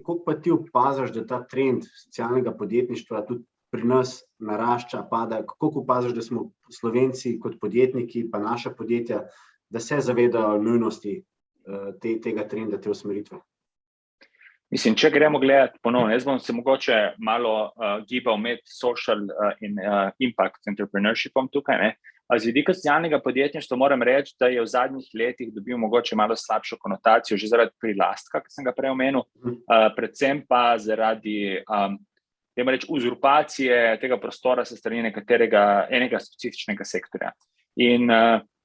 kako pa ti opaziš, da ta trend socialnega podjetništva tudi pri nas narašča, pada? Kako opaziš, da smo Slovenci kot podjetniki, pa naša podjetja, da se zavedajo nujnosti tega trenda, te usmeritve? Mislim, če gremo gledati ponovno, jaz bom se mogoče malo gibal med social in impact entrepreneurshipom tukaj, ne. Z vidika socialnega podjetništva moram reči, da je v zadnjih letih dobil mogoče malo slabšo konotacijo, že zaradi prilastka, ki sem ga prej omenil, predvsem pa zaradi uzurpacije tega prostora se strani enega specifičnega sektorja. In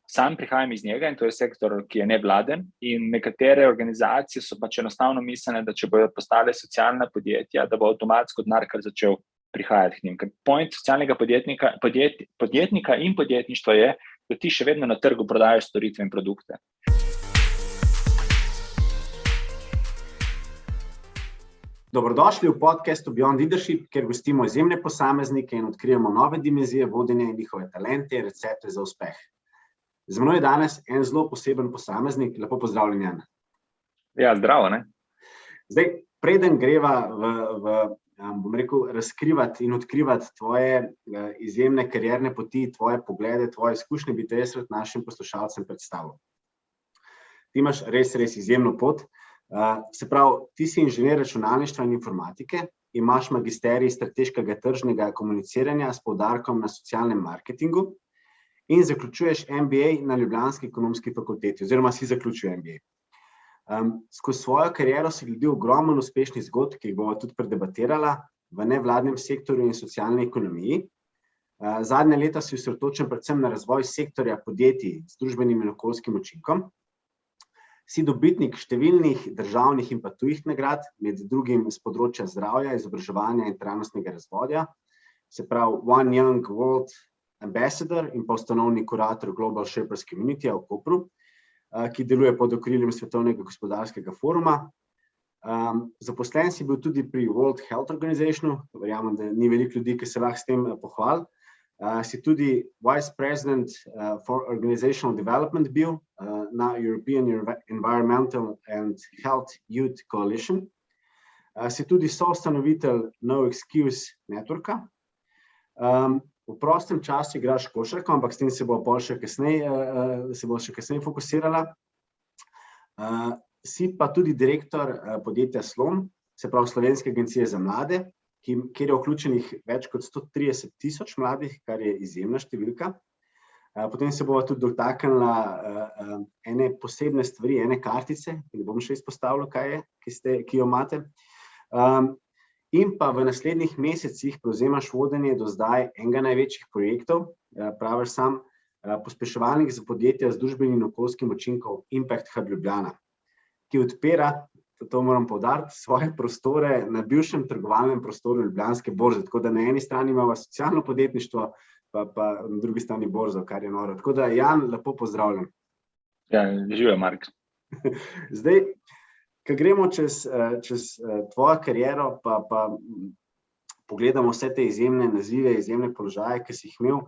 sam prihajam iz njega in to je sektor, ki je nevladen, in nekatere organizacije so pač enostavno mislene, da če bodo postale socialna podjetja, da bo avtomatsko denar kar začel prihajati k njim. Ker point socialnega podjetnika in podjetništva je, da ti še vedno na trgu prodajaš storitve in produkte. Dobrodošli v podcastu Beyond Leadership, kjer gostimo izjemne posameznike in odkrijemo nove dimenzije vodenja in njihove talente in recepte za uspeh. Z menoj je danes en zelo poseben posameznik. Lepo pozdravljen, Jan. Ja, zdravo, ne? Zdaj, preden greva bom rekel, razkrivati in odkrivati tvoje izjemne karierne poti, tvoje poglede, tvoje izkušnje, bi te jaz rad našim poslušalcem predstavil. Ti imaš res izjemno pot. Se pravi, ti si inženir računalništva in informatike, imaš magisterij strateškega tržnega komuniciranja s poudarkom na socialnem marketingu in zaključuješ MBA na Ljubljanski ekonomski fakulteti, oziroma si zaključil MBA. Skozi svojo kariero si gledal ogromno uspešnih zgodb, ki jih bomo tudi predebatirala v nevladnem sektorju in socialni ekonomiji. Zadnja leta si osredotočen predvsem na razvoj sektorja podjetij z družbenim in okoljskim učinkom. Si dobitnik številnih državnih in pa tujih nagrad, med drugim z področja zdravja, izobraževanja in trajnostnega razvoja, se pravi One Young World Ambassador in pa ustanovni kurator Global Shapers Community v Kopru, ki deluje pod okriljem Svetovnega gospodarskega foruma. Zaposlen si bil tudi pri World Health Organizationu, verjamem, da ni veliko ljudi, ki se lahko s tem pohvali. Si tudi Vice President for Organizational Development bil na European Environmental and Health Youth Coalition. Si tudi soustanovitelj No Excuse Networka. V prostem času igraš košarko, ampak s tem se bo še kasneje fokusirala. Si pa tudi direktor podjetja Slon, se pravi Slovenske agencije za mlade, kjer je vključenih več kot 130,000 mladih, kar je izjemna številka. Potem se bova tudi dotaknila ene posebne stvari, ene kartice, ki ne bom še izpostavil, kaj je, ki jo imate. In pa v naslednjih mesecih prevzemaš vodenje do zdaj enega največjih projektov, praviš sam, pospeševalnik za podjetja z družbenim in okoljskim učinkom Impact Hub Ljubljana, ki odpira, to moram poudariti, svoje prostore na bivšem trgovalnem prostoru Ljubljanske borze. Tako da na eni strani imamo socialno podjetništvo, pa na drugi strani borzo, kar je noro. Tako da, Jan, lepo pozdravljen. Ja, živijo, Mark. Zdaj, ko gremo čez tvojo kariero, pa pogledamo vse te izjemne nazive, izjemne položaje, ki si jih imel,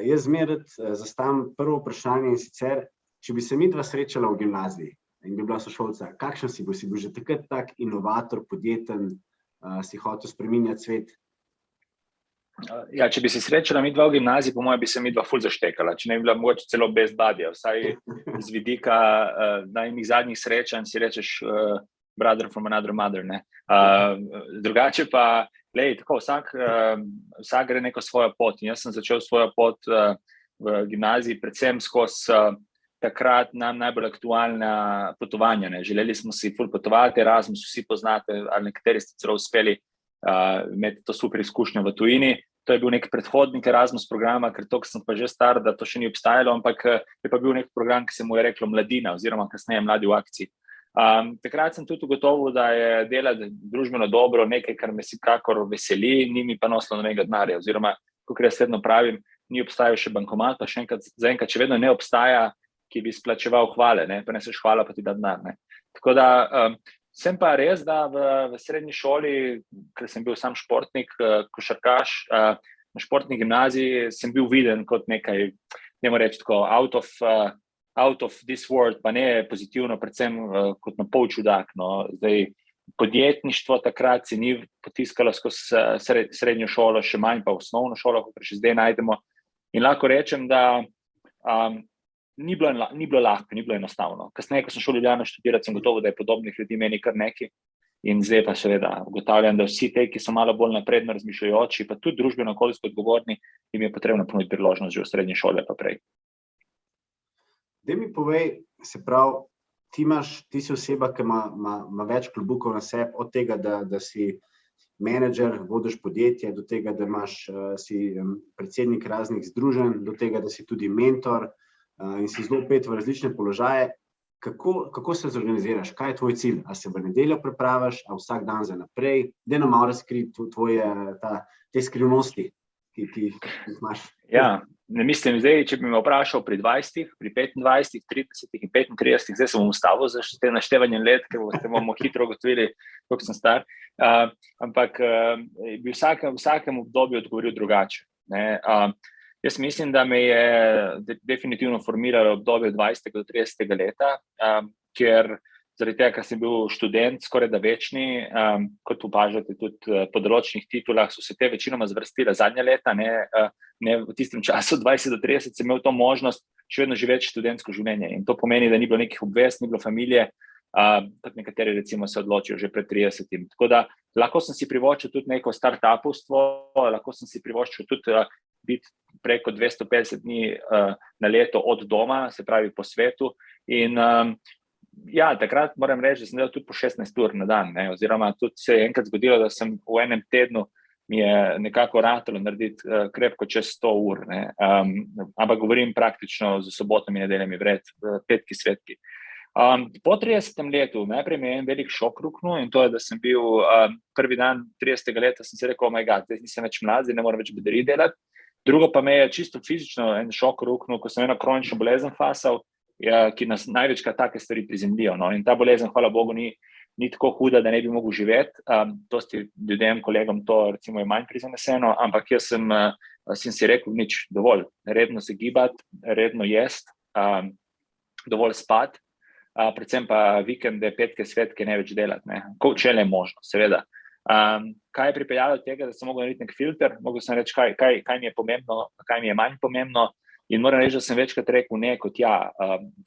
jaz zmeraj zastavim prvo vprašanje, in sicer, če bi se midva srečala v gimnaziji in bi bila sošolca, kakšen si bil? Si bil že takrat tak inovator, podjeten, si hotel spreminjati svet? Ja, če bi se srečala midva v gimnaziji, po mojem bi se midva ful zaštekala, če ne bi bila mogoče celo best buddy, vsaj z vidika najmih zadnjih srečanj si rečeš brother from another mother, ne. Drugače pa, tako, vsak gre neko svojo pot in jaz sem začel svojo pot v gimnaziji predvsem skozi takrat nam najbolj aktualna potovanja, ne. Želeli smo si ful potovati, Erasmus vsi poznate, ali nekateri ste celo uspeli imeti to super izkušnjo v tujini. To je bil nek predhodnik Erasmus programa, ker toliko sem pa že star, da to še ni obstajalo, ampak je pa bil nek program, ki se mu je reklo Mladina, oziroma kasneje Mladi v akciji. Takrat sem tudi ugotovil, da je delati družbeno dobro nekaj, kar me vsekakor veseli, ni mi pa nosilo nobenega denarja, oziroma, kakor jaz vedno pravim, ni obstajal še bankomat, pa zaenkrat še vedno ne obstaja, ki bi splačeval hvale, ne, pa ne seš hvala, pa ti da denar, ne. Tako da, sem pa res, da v srednji šoli, ker sem bil sam športnik, košarkaš, na športni gimnaziji sem bil viden kot nekaj, ne morem reči tako, out of this world, pa ne pozitivno, predvsem kot na pol čudak, no. Zdaj, podjetništvo takrat se ni potiskalo skozi srednjo šolo, še manj pa osnovno šolo, kot še zdaj najdemo. In lahko rečem, da ni bilo lahko, ni bilo enostavno. Kasneje, ko sem šel v Ljubljano študirati, sem gotovo, da je podobnih ljudi meni kar nekaj. In zdaj pa seveda ugotavljam, da vsi te, ki so malo bolj napredno razmišljajoči, pa tudi družbeno okoljsko odgovorni, jim je potrebno ponuditi priložnost že v srednji šoli pa prej. Daj mi povej, se pravi, ti si oseba, ki ima več klobukov na sebi, od tega, da si menedžer, vodiš podjetje, do tega, da si predsednik raznih združenj, do tega, da si tudi mentor in si zelo vpet v različne položaje. Kako se zorganiziraš? Kaj je tvoj cilj? A se v nedeljo pripraviš, a vsak dan za naprej? Daj nam malo razkriti te skrivnosti, ki jih imaš. Ja, ne mislim zdaj, če bi me vprašal pri 20, pri 25, 30 in 35, zdaj sem ustavil za naštevanjem let, ker bomo hitro ugotovili, koliko sem star. Ampak bi v vsakem obdobju odgovoril drugače. Jaz mislim, da me je definitivno formiralo obdobje 20. do 30. leta, ker zaradi tega, ker sem bil študent, skoraj da večni, kot opažate tudi po določenih titulah, so se te večinoma zvrstile zadnja leta, ne v tistem času 20 do 30 sem imel to možnost še vedno živeti študentsko življenje. In to pomeni, da ni bilo nekih obvez, ni bilo familije, kot nekateri recimo se odločijo že pred 30. Tako da lahko sem si privoščil tudi neko startupovstvo, lahko sem si privoščil tudi biti preko 250 dni na leto od doma, se pravi po svetu. In ja, takrat moram reči, da sem delal tudi po 16 ur na dan, oziroma tudi se je enkrat zgodilo, da sem v enem tednu mi je nekako ratalo narediti krepko čez 100 ur. Ampak govorim praktično z sobotami in nedeljami vred, petki, svetki. Po 30. letu najprej mi je en velik šok ruknil in to je, da sem bil prvi dan 30. leta, sem si rekel, oh my god, zdaj nisem več mlad, zdaj ne moram več bedarij delati. Drugo pa me je čisto fizično en šok ruknul, ko sem eno kronično bolezen fasal, ki nas največkrat take stvari prizemljijo. In ta bolezen, hvala Bogu, ni tako huda, da ne bi mogel živeti. Dosti ljudem, kolegom to recimo je manj prizaneseno, ampak jaz sem si rekel, nič, dovolj, redno se gibati, redno jesti, dovolj spati, predvsem pa vikende, petke, svetke ne več delati, če le možno, seveda. Kaj je pripeljalo do tega, da sem mogel narediti nek filter, mogel sem reči, kaj mi je pomembno, kaj mi je manj pomembno, in moram reči, da sem večkrat rekel ne kot ja,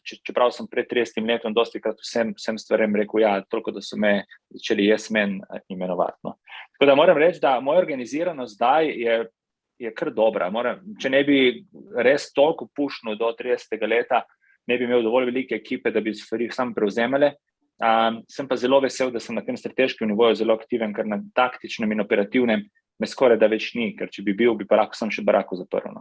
čeprav sem pred 30 letom dostikrat vsem stvarem rekel ja, toliko, da so me začeli jaz men imenovati. Tako da moram reči, da moja organiziranost zdaj je kar dobra. Če ne bi res toliko pušnil do 30. leta, ne bi imel dovolj velike ekipe, da bi stvari sam prevzemele. Sem pa zelo vesel, da sem na tem strateškem nivoju zelo aktiven, ker na taktičnem in operativnem me skoraj da več ni, ker če bi bil, bi pa lahko sem še barako zaprl.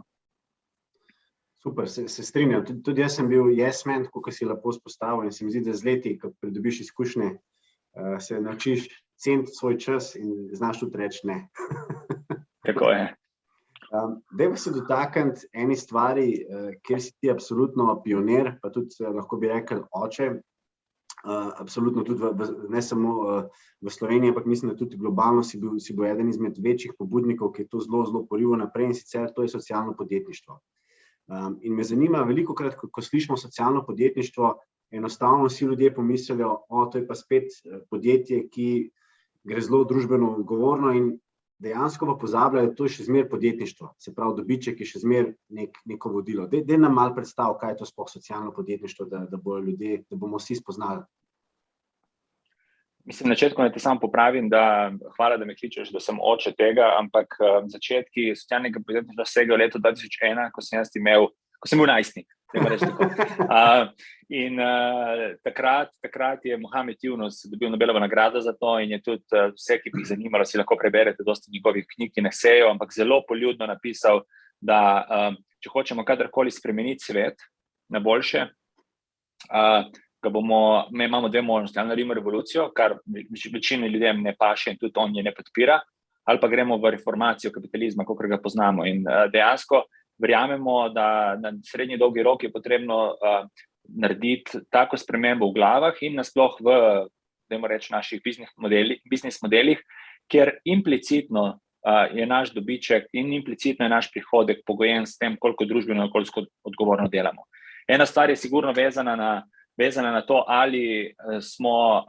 Super, se strinjam. Tudi jaz sem bil yes man, kot si lepo spostavil, in se mi zdi, da z leti, ko pridobiš izkušnje, se naučiš ceniti svoj čas in znaš tudi reči ne. Tako je. Dajmo se dotakniti eni stvari, kjer si ti absolutno pionir, pa tudi lahko bi rekel oče. Absolutno tudi ne samo v Sloveniji, ampak mislim, da tudi globalno si bil eden izmed večjih pobudnikov, ki je to zelo porival naprej, in sicer to je socialno podjetništvo. In me zanima, velikokrat, ko slišimo socialno podjetništvo, enostavno vsi ljudje pomislijo, to je pa spet podjetje, ki gre zelo družbeno odgovorno, in dejansko pa pozabljajo, da to je še zmeraj podjetništvo, se pravi dobiček je še zmeraj neko vodilo. Daj nam malo predstav, kaj je to sploh socialno podjetništvo, da bojo ljudje, da bomo vsi spoznali. Mislim, na začetku naj te samo popravim, da hvala, da me kličeš, da sem oče tega, ampak začetki socialnega podjetništva segajo leto 2001, ko sem bil najstnik. In takrat je Mohamed Yunus dobil Nobelovo nagrado za to in je tudi vse, ki bi jih zanimalo, si lahko preberete dosti njegovih knjig, ki ne sejo, ampak zelo poljudno napisal, da če hočemo kadarkoli spremeniti svet na boljše, mi imamo dve možnosti, ali naredimo revolucijo, kar večini ljudem ne paše in tudi on je ne podpira, ali pa gremo v reformacijo kapitalizma, kakor ga poznamo. In dejansko verjamemo, da na srednji dolgi rok je potrebno narediti tako spremembo v glavah in nasploh v, dajmo reči, naših biznis modelih, kjer implicitno je naš dobiček in implicitno je naš prihodek pogojen s tem, koliko družbeno in okoljsko odgovorno delamo. Ena stvar je sigurno vezana vezana na to, ali smo,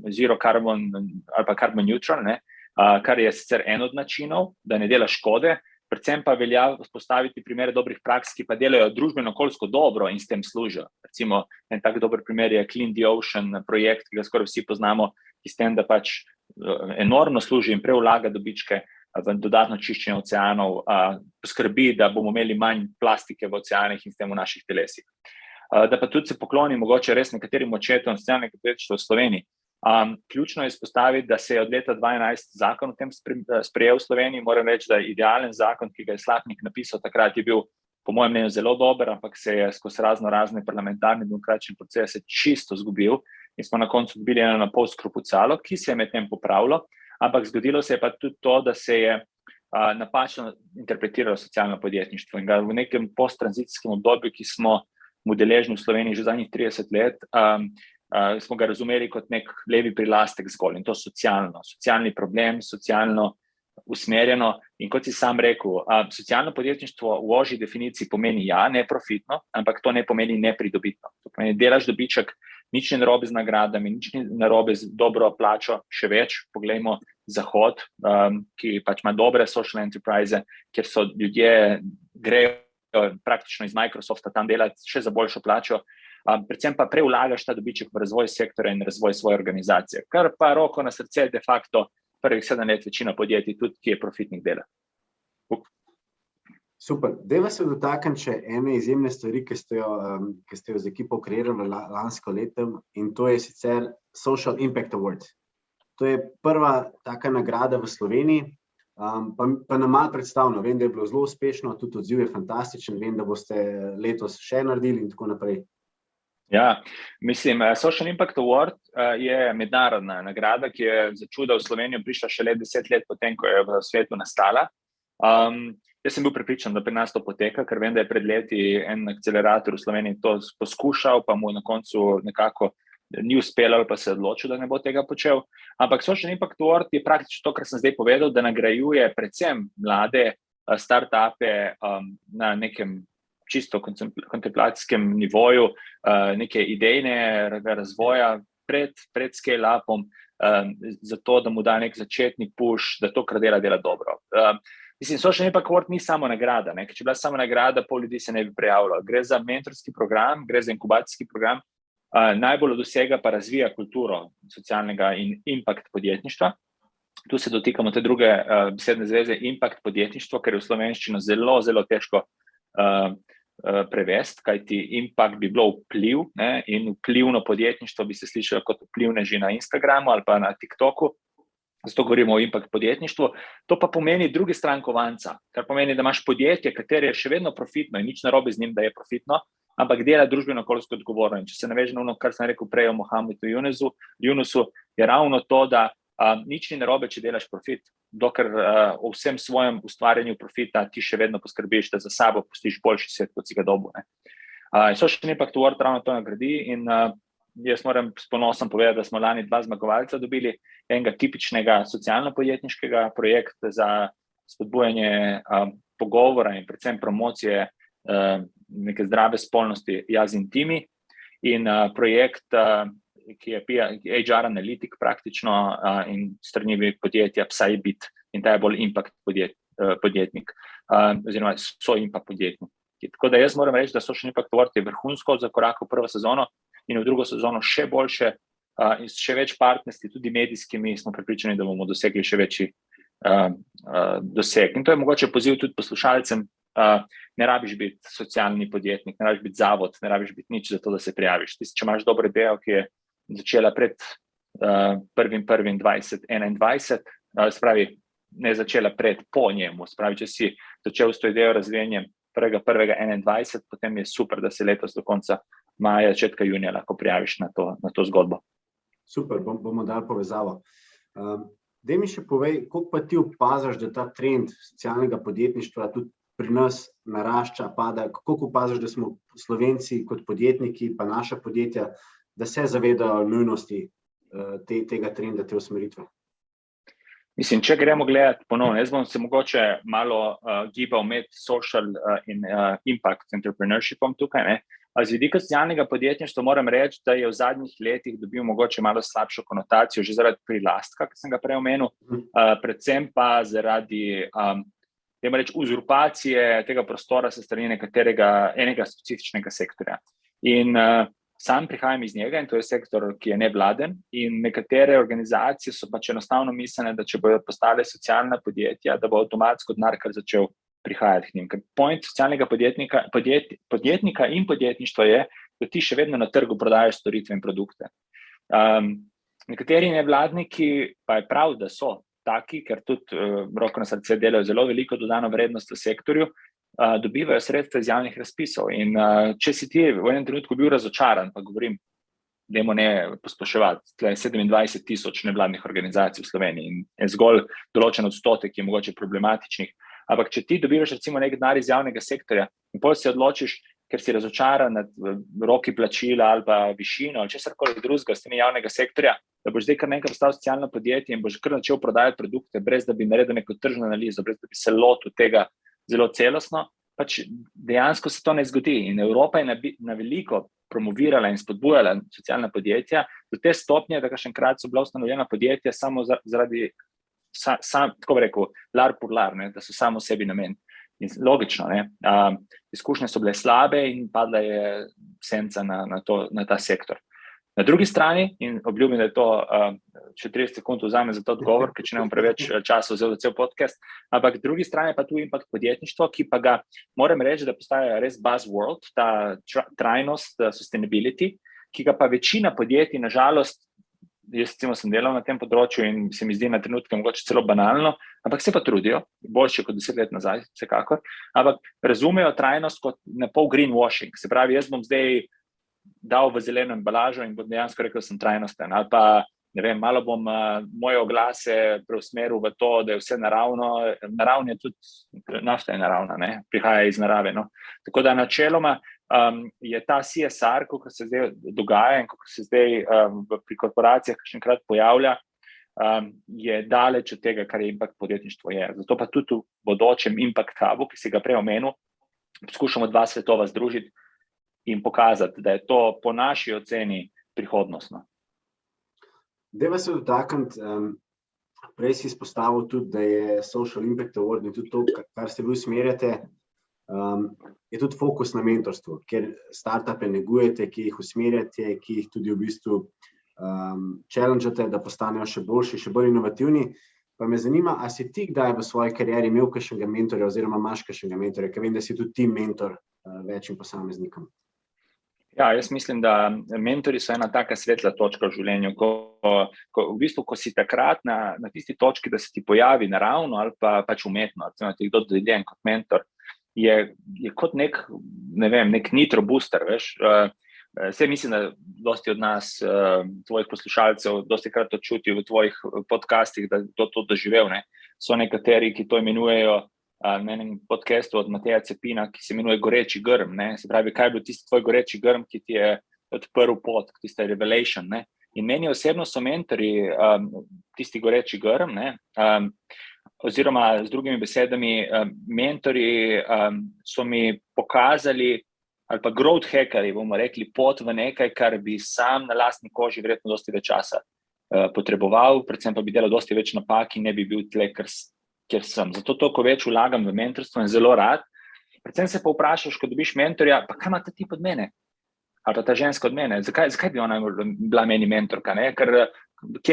zero carbon ali pa carbon neutral, ne, kar je sicer en od načinov, da ne dela škode, predvsem pa velja vzpostaviti primere dobrih praks, ki pa delajo družbeno-okoljsko dobro in s tem služijo. Recimo, en tak dober primer je Clean the Ocean projekt, ki ga skoraj vsi poznamo, ki s tem, da pač enormno služi in prevlaga dobičke v dodatno čiščenje oceanov, poskrbi, da bomo imeli manj plastike v oceanih in s tem v naših telesih. Da pa tudi se poklonim mogoče res nekaterim očetom socialnega podjetništva v Sloveniji. Ključno je izpostaviti, da se je od leta 2012 zakon o tem sprejel v Sloveniji. Moram reči, da je idealen zakon, ki ga je Slapnik napisal takrat, je bil po mojem mnenju zelo dober, ampak se je skozi razne parlamentarne demokratične procese čisto zgubil in smo na koncu dobili eno napol skropucalo, ki se je med tem popravilo, ampak zgodilo se je pa tudi to, da se je napačno interpretiralo socialno podjetništvo in ga v nekem posttranzicijskem obdobju, ki smo mu deležni v Sloveniji že zadnjih 30 let, smo ga razumeli kot nek levi prilastek zgolj in to socialni problem, socialno usmerjeno in kot si sam rekel, socialno podjetništvo v ožji definiciji pomeni neprofitno, ampak to ne pomeni nepridobitno. To pomeni, delaš dobiček, nič ni narobe z nagradami, nič ni narobe z dobro plačo, še več, poglejmo Zahod, ki pač ima dobre social enterprise, kjer so ljudje grejo praktično iz Microsofta tam delati še za boljšo plačo, predvsem pa prevlagaš ta dobiček v razvoj sektorja in razvoj svoje organizacije, kar pa roko na srce de facto prvih 7 let večina podjetij tudi, ki je profitnih dela. Super. Dajva se dotakniti še ene izjemne stvari, ki ste jo z ekipo kreirali lansko leto in to je sicer Social Impact Awards. To je prva taka nagrada v Sloveniji, pa nam malo predstavno. Vem, da je bilo zelo uspešno, tudi odziv je fantastičen, vem, da boste letos še naredili in tako naprej. Ja, mislim, Social Impact Award je mednarodna nagrada, ki je za čuda v Slovenijo prišla šele 10 let potem, ko je v svetu nastala. Jaz sem bil prepričan, da pri nas to poteka, ker vem, da je pred leti en akcelerator v Sloveniji to poskušal, pa mu na koncu nekako ni uspelo ali pa se je odločil, da ne bo tega počel. Ampak Social Impact Award je praktično to, kar sem zdaj povedal, da nagrajuje predvsem mlade start-upe na nekem čisto kontemplacijskem nivoju, neke idejnega razvoja pred scale-upom, zato, da mu da nek začetni push, da to, kar dela dobro. Mislim, Social Impact Award ni samo nagrada, ne? Ker če bila samo nagrada, pol ljudi se ne bi prijavilo. Gre za mentorski program, gre za inkubacijski program, najbolj od vsega pa razvija kulturo socialnega in impact podjetništva. Tu se dotikamo te druge besedne zveze, impact podjetništvo, ker je v slovenščino zelo, zelo težko prevesti, kajti impact bi bilo vpliv, ne, in vplivno podjetništvo bi se slišalo kot vplivneži na Instagramu ali pa na TikToku, zato govorimo o impact podjetništvu. To pa pomeni drugi stran kovanca, kar pomeni, da imaš podjetje, katero je še vedno profitno in nič narobe z njim, da je profitno, ampak dela družbeno-okoljsko odgovorno. In če se naveže na ono, kar sem rekel prej o Mohamedu Yunusu, je ravno to, da nič ni narobe, če delaš profit, dokler v vsem svojem ustvarjanju profita ti še vedno poskrbiš, da za sabo pustiš boljši svet, kot si ga dobil. Social Impact Award ravno to nagradi in jaz moram s ponosom povedati, da smo lani 2 zmagovalca dobili, enega tipičnega socialno-podjetniškega projekta za spodbujanje pogovora in predvsem promocije neke zdrave spolnosti jaz in Timi in projekt, ki je HR analitik praktično in strani podjetja Psybit in ta je bolj impact podjetnik oziroma so impact podjetnik. Tako da jaz moram reči, da Social Impact Award je vrhunsko zakorakal v prvo sezono in v drugo sezono še boljše in še več partnerstvi, tudi medijskimi, smo prepričani, da bomo dosegli še večji doseg. In to je mogoče poziv tudi poslušalcem, ne rabiš biti socialni podjetnik, ne rabiš biti zavod, ne rabiš biti nič za to, da se prijaviš. Če imaš dobro idejo, ki je začela pred 1.1.2021, spravi, ne začela po njemu, spravi, če si začel s to idejo razvijanjem 1.1.21, potem je super, da se letos do konca maja, začetka junija lahko prijaviš na to zgodbo. Super, bomo dali povezavo. Daj mi še povej, koliko pa ti opaziš, da ta trend socialnega podjetništva tudi pri nas narašča, pada, koliko opaziš, da smo Slovenci kot podjetniki, pa naša podjetja, da se zavedajo nujnosti tega trenda, te usmeritve? Mislim, če gremo gledati ponovno, jaz bom se mogoče malo gibal med social in impact entrepreneurshipom tukaj, ne. Z vidika socialnega podjetništva moram reči, da je v zadnjih letih dobil mogoče malo slabšo konotacijo, že zaradi prilastka, ki sem ga prej omenil, predvsem pa zaradi uzurpacije tega prostora se strani enega specifičnega sektorja. In sam prihajam iz njega in to je sektor, ki je nevladen, in nekatere organizacije so pač enostavno mislene, da če bodo postale socialna podjetja, da bo avtomatsko denar kar začel prihajati k njim. Ker point socialnega podjetnika in podjetništva je, da ti še vedno na trgu prodajaš storitve in produkte. Nekateri nevladniki pa je prav, da so taki, ker tudi roko na srce delajo zelo veliko dodano vrednost v sektorju, dobivajo sredstva iz javnih razpisov. In če si ti v enem trenutku bil razočaran, pa govorim, dajmo ne posploševati, 27,000 nevladnih organizacij v Sloveniji in je zgolj določen odstotek, ki je mogoče problematičnih. Ampak če ti dobivaš recimo nek denar iz javnega sektorja in potem se odločiš, ker si razočaran nad roki plačila ali pa višino ali česarkoli drugega s strani javnega sektorja, da boš zdaj kar nekaj postal socialno podjetje in boš kar začel prodajati produkte, brez da bi naredil neko tržno analizo, brez da bi se lotil tega zelo celostno, pač dejansko se to ne zgodi. In Evropa je na veliko promovirala in spodbujala socialna podjetja do te stopnje, da kakšenkrat so bila ustanovljena podjetja samo zaradi, tako bi rekel, lar por lar, da so samo sebi namen. In logično, izkušnje so bile slabe in padla je senca na ta sektor. Na drugi strani, in obljubim, da je to še 30 sekund vzame za to odgovor, ker če ne bom preveč časa vzel za cel podcast, ampak drugi strani pa tu impact podjetništvo, ki pa ga moram reči, da postaja res buzzword, ta trajnost, sustainability, ki ga pa večina podjetij, nažalost, jaz recimo sem delal na tem področju in se mi zdi na trenutke mogoče celo banalno, ampak se pa trudijo, boljše kot 10 let nazaj, vsekakor, ampak razumejo trajnost kot na pol greenwashing, se pravi, jaz bom zdaj dal v zeleno embalažo in bom dejansko rekel, da sem trajnosten, ali pa, ne vem, malo bom moje oglase preusmeril v to, da je vse naravno, naravno je tudi, nafta je naravna, prihaja iz narave, no. Tako da načeloma je ta CSR, kako se zdaj dogaja in kako se zdaj pri korporacijah kakšenkrat pojavlja, je daleč od tega, kar je impact podjetništvo je. Zato pa tudi v bodočem impact hubu, ki si ga prej omenil, poskušamo dva svetova združiti in pokazati, da je to po naši oceni prihodnostno. Dajva se dotakniti, prej si izpostavil tudi, da je Social Impact Award in tudi to, kar se vi usmerjate, je tudi fokus na mentorstvo, kjer startupe negujete, ki jih usmerjate, ki jih tudi v bistvu challengete, da postanejo še boljši, še bolj inovativni. Pa me zanima, a si ti kdaj v svoji karieri imel kakšnega mentorja oziroma imaš kakšnega mentorja, ker vem, da si tudi ti mentor večjim posameznikom. Ja, jaz mislim, da mentori so ena taka svetla točka v življenju, ko si takrat na tisti točki, da se ti pojavi naravno ali pa pač umetno, recimo ti kdo dodeljen kot mentor, je kot nek nitro booster, veš. Saj mislim, da dosti od nas, tvojih poslušalcev, dosti krat to čutijo v tvojih podcastih, da to doživel, ne. So nekateri, ki to imenujejo na enem podcastu od Mateja Cepina, ki se imenuje Goreči grm, ne. Se pravi, kaj je bil tisti tvoj goreči grm, ki ti je odprl pot, tista revelation, ne. In meni osebno so mentori tisti goreči grm, ne. Oziroma, z drugimi besedami, mentori so mi pokazali, ali pa growth hackerji, bomo rekli, pot v nekaj, kar bi sam na lastni koži verjetno dosti več časa potreboval, predvsem pa bi delal dosti več napak in ne bi bil tle, kjer sem. Zato toliko več vlagam v mentorstvo in zelo rad. Predvsem se pa vprašaš, ko dobiš mentorja, pa kaj ima ta tip od mene? Ali pa ta ženska od mene? Zakaj bi ona bila meni mentorka, ne? Ker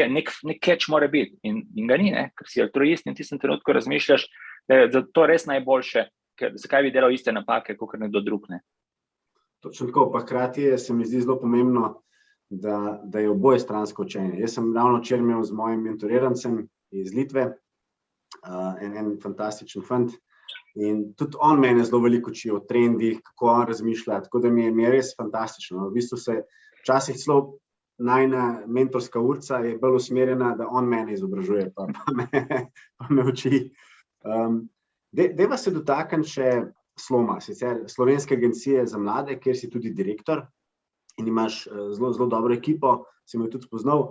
nek catch mora biti in ga ni, ne? Ker si altruist in v tistem trenutku razmišljaš, da je to res najboljše, ker zakaj bi delal iste napake, kakor nekdo drug, ne? Točno tako, pa hkrati se mi zdi zelo pomembno, da je oboje stransko učenje. Jaz sem ravno včeraj imel z mojim mentorirancem iz Litve, en fantastičen fant, in tudi on mene zelo veliko uči o trendih, kako on razmišlja, tako da mi je res fantastično. V bistvu se včasih celo najina mentorska urca je bolj usmerjena, da on mene izobražuje, pa me uči. Dajva se dotakniti še Sloma, sicer Slovenske agencije za mlade, kjer si tudi direktor in imaš zelo, zelo dobro ekipo, si me tudi spoznal.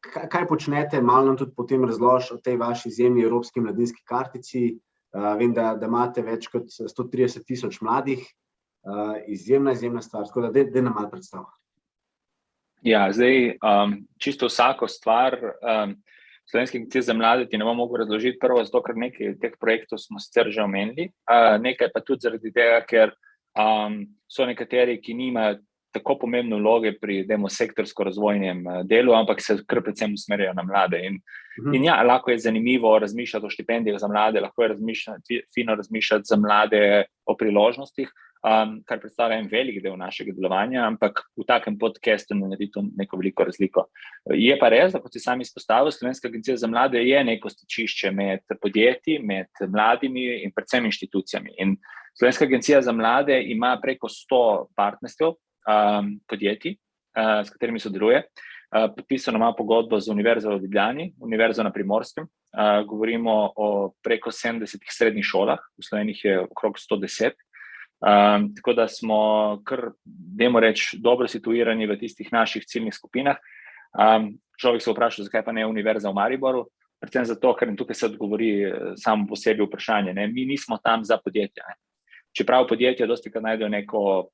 Kaj počnete, malo nam tudi potem razloži o tej vaši izjemni evropski mladinski kartici. Vem, da imate več kot 130,000 mladih izjemna stvar, tako da daj nam malo predstav. Ja, zdaj čisto vsako stvar Slovenske agencije za mlade ti ne bom mogel razložiti prvo, zato ker nekaj teh projektov smo sicer že omenili, nekaj pa tudi zaradi tega, ker so nekateri, ki nimajo tako pomembne vloge pri sektorsko razvojnem delu, ampak se kar predvsem usmerjajo na mlade. In ja, lahko je zanimivo razmišljati o štipendijah za mlade, lahko je fino razmišljati za mlade o priložnostih, kar predstavlja en velik del našega delovanja, ampak v takem podcastu ne naredi to neko veliko razliko. Je pa res, da kot si sam izpostavil, Slovenska agencija za mlade je neko stičišče med podjetji, med mladimi in predvsem inštitucijami. In Slovenska agencija za mlade ima preko 100 partnerstev podjetij, s katerimi sodeluje. Podpisano ima pogodbo z Univerzo v Ljubljani, Univerzo na Primorskem. Govorimo o preko 70 srednjih šolah, v Sloveniji je okrog 110. Tako da smo kar, dajmo reči, dobro situirani v tistih naših ciljnih skupinah. Človek se vpraša, zakaj pa ne Univerza v Mariboru, predvsem zato, ker tukaj se odgovori samo posebej vprašanje. Mi nismo tam za podjetja. Čeprav podjetja dostikrat najdejo neko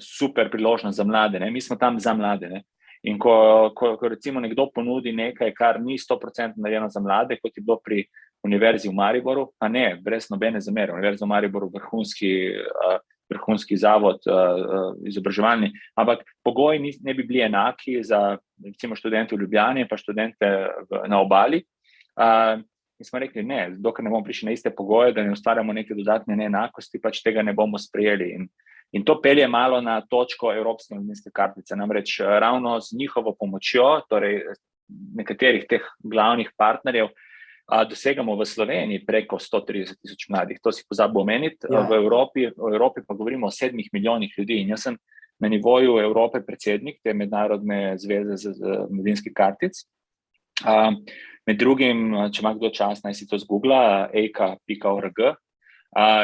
super priložnost za mlade, mi smo tam za mlade. In ko recimo nekdo ponudi nekaj, kar ni 100% narejeno za mlade, kot je bilo pri Univerzi v Mariboru, pa ne, brez nobene zamere. Univerza v Mariboru vrhunski zavod izobraževalni, ampak pogoji ne bi bili enaki za recimo študente v Ljubljani pa študente na Obali. In smo rekli, ne, dokler ne bomo prišli na iste pogoje, da ne ustvarjamo neke dodatne neenakosti, pač tega ne bomo sprejeli. In to pelje malo na točko Evropske mladinske kartice. Namreč ravno z njihovo pomočjo, torej nekaterih teh glavnih partnerjev, dosegamo v Sloveniji preko 130,000 mladih. To si pozabil omeniti. Ja. V Evropi pa govorimo o 7 milijonih ljudi. In jaz sem na nivoju Evrope predsednik te mednarodne zveze z mladinskih kartic. Med drugim, če ima kdo čas, naj si to zgoogla, eika.org.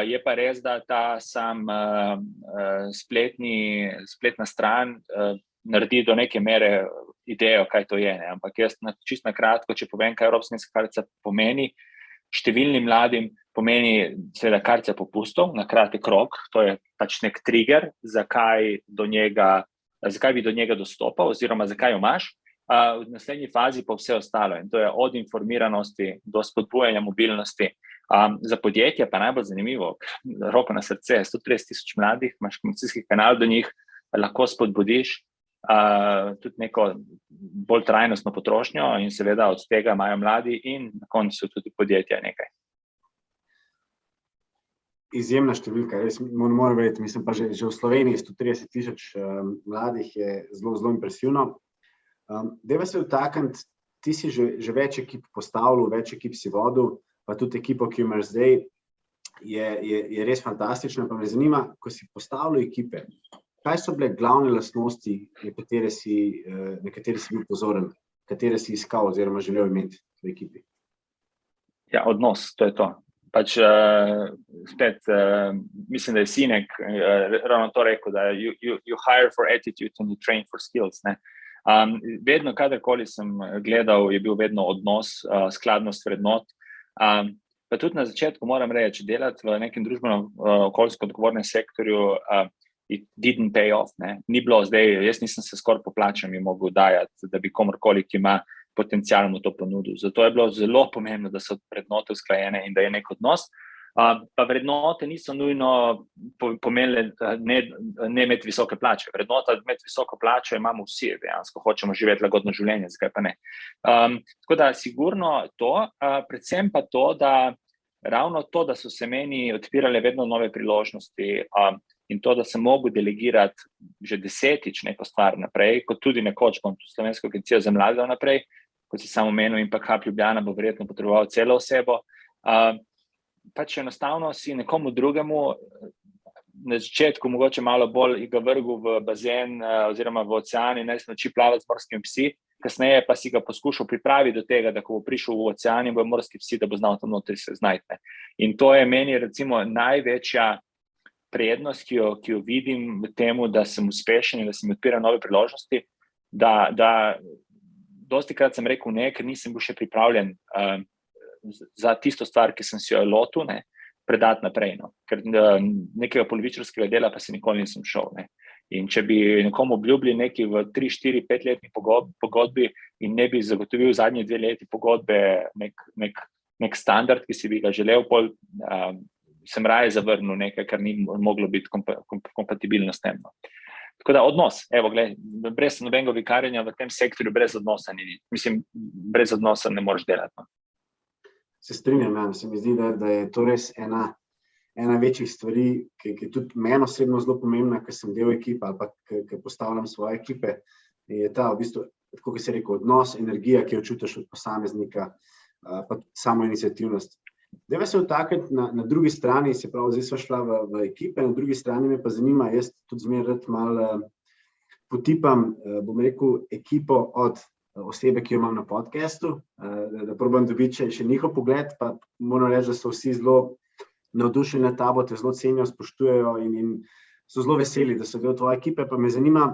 Je pa res, da ta sam spletna stran naredi do neke mere idejo, kaj to je. Ampak jaz čisto na kratko, če povem, kaj Evropska mladinska kartica pomeni, številnim mladim pomeni seveda kartica popustov na kratek rok, to je pač nek trigger, zakaj bi do njega dostopal oziroma zakaj jo imaš. V naslednji fazi pa vse ostalo in to je od informiranosti do spodbujanja mobilnosti. Za podjetje pa najbolj zanimivo, roko na srce, 130,000 mladih, imaš komunikacijski kanal do njih, lahko spodbudiš tudi neko bolj trajnostno potrošnjo in seveda od tega imajo mladi in na koncu tudi podjetja nekaj. Izjemna številka, res moram verjeti, mislim pa že v Sloveniji 130,000 mladih je zelo impresivno. Dajva se vtakniti, ti si že več ekip postavil, več ekip si vodil, pa tudi ekipo, ki imaš zdaj, je res fantastična. Pa me zanima, ko si postavil ekipe, kaj so bile glavne lastnosti, na katere si bil pozoren, katere si iskal oziroma želel imeti v ekipi? Ja, odnos, to je to. Pač spet, mislim, da je Sinek ravno to rekel, da you hire for attitude and you train for skills, ne. Vedno, kadarkoli sem gledal, je bil vedno odnos, skladnost vrednot. Pa tudi na začetku moram reči, delati v nekem družbeno-okoljsko odgovornem sektorju it didn't pay off. Ni bilo zdaj, jaz nisem se skoraj po plačami mogel dajati, da bi komorkoli, ki ima potencial, mu to ponudil. Zato je bilo zelo pomembno, da so vrednote usklajene in da je nek odnos. Pa vrednote niso nujno pomenile ne imeti visoke plače. Vrednota imeti visoko plačo imamo vsi, dejansko hočemo živeti lagodno življenje, zakaj pa ne. Tako da sigurno to, predvsem pa to, da ravno to, da so se meni odpirale vedno nove priložnosti in to, da sem mogel delegirati že 10-tič neko stvar naprej, kot tudi nekoč bom Slovensko agencijo za mlade naprej, kot si samo omenil, in pa Hub Ljubljana bo verjetno potreboval celo osebo. Pač enostavno si nekomu drugemu na začetku mogoče malo bolj ga vrgel v bazen oziroma v ocean in naj se nauči plavati z morskimi psi, kasneje pa si ga poskušal pripraviti do tega, da ko bo prišel v ocean in bo morski psi, da bo znal tam notri se znajti. In to je meni recimo največja prednost, ki jo vidim v temu, da sem uspešen in da se mi odpira nove priložnosti, da dostikrat sem rekel ne, ker nisem bil še pripravljen za tisto stvar, ki sem si jo lotil, predati naprej. No. Ker nekega polovičarskega dela pa se nikoli nisem šel. Ne. In če bi nekomu obljubili nekaj v 3, 4, 5-letni pogodbi in ne bi zagotovil zadnji 2 leti pogodbe nek standard, ki si bi ga želel, sem raje zavrnil nekaj, kar ni moglo biti kompatibilno s tem. No. Tako da odnos, brez nobenega vikarjenja v tem sektorju, brez odnosa brez odnosa ne moreš delati. No. Se strinjam, ja. Se mi zdi, da je to res ena večjih stvari, ki je tudi meni osebno zelo pomembna, ker sem del ekipe ali pa ker postavljam svoje ekipe, je ta v bistvu, tako kot si rekel, odnos, energija, ki jo čutiš od posameznika, pa samo iniciativnost. Dajva se vtakniti na drugi strani, se pravi, zdaj sva šla v ekipe, na drugi strani me pa zanima, jaz tudi zmeraj rad malo potipam, bom rekel, ekipo od osebe, ki jo imam na podcastu, da probam dobiti še njihov pogled, pa moram reči, da so vsi zelo navdušeni nad tabo, te zelo cenijo, spoštujejo in so zelo veseli, da so del tvoje ekipe, pa me zanima,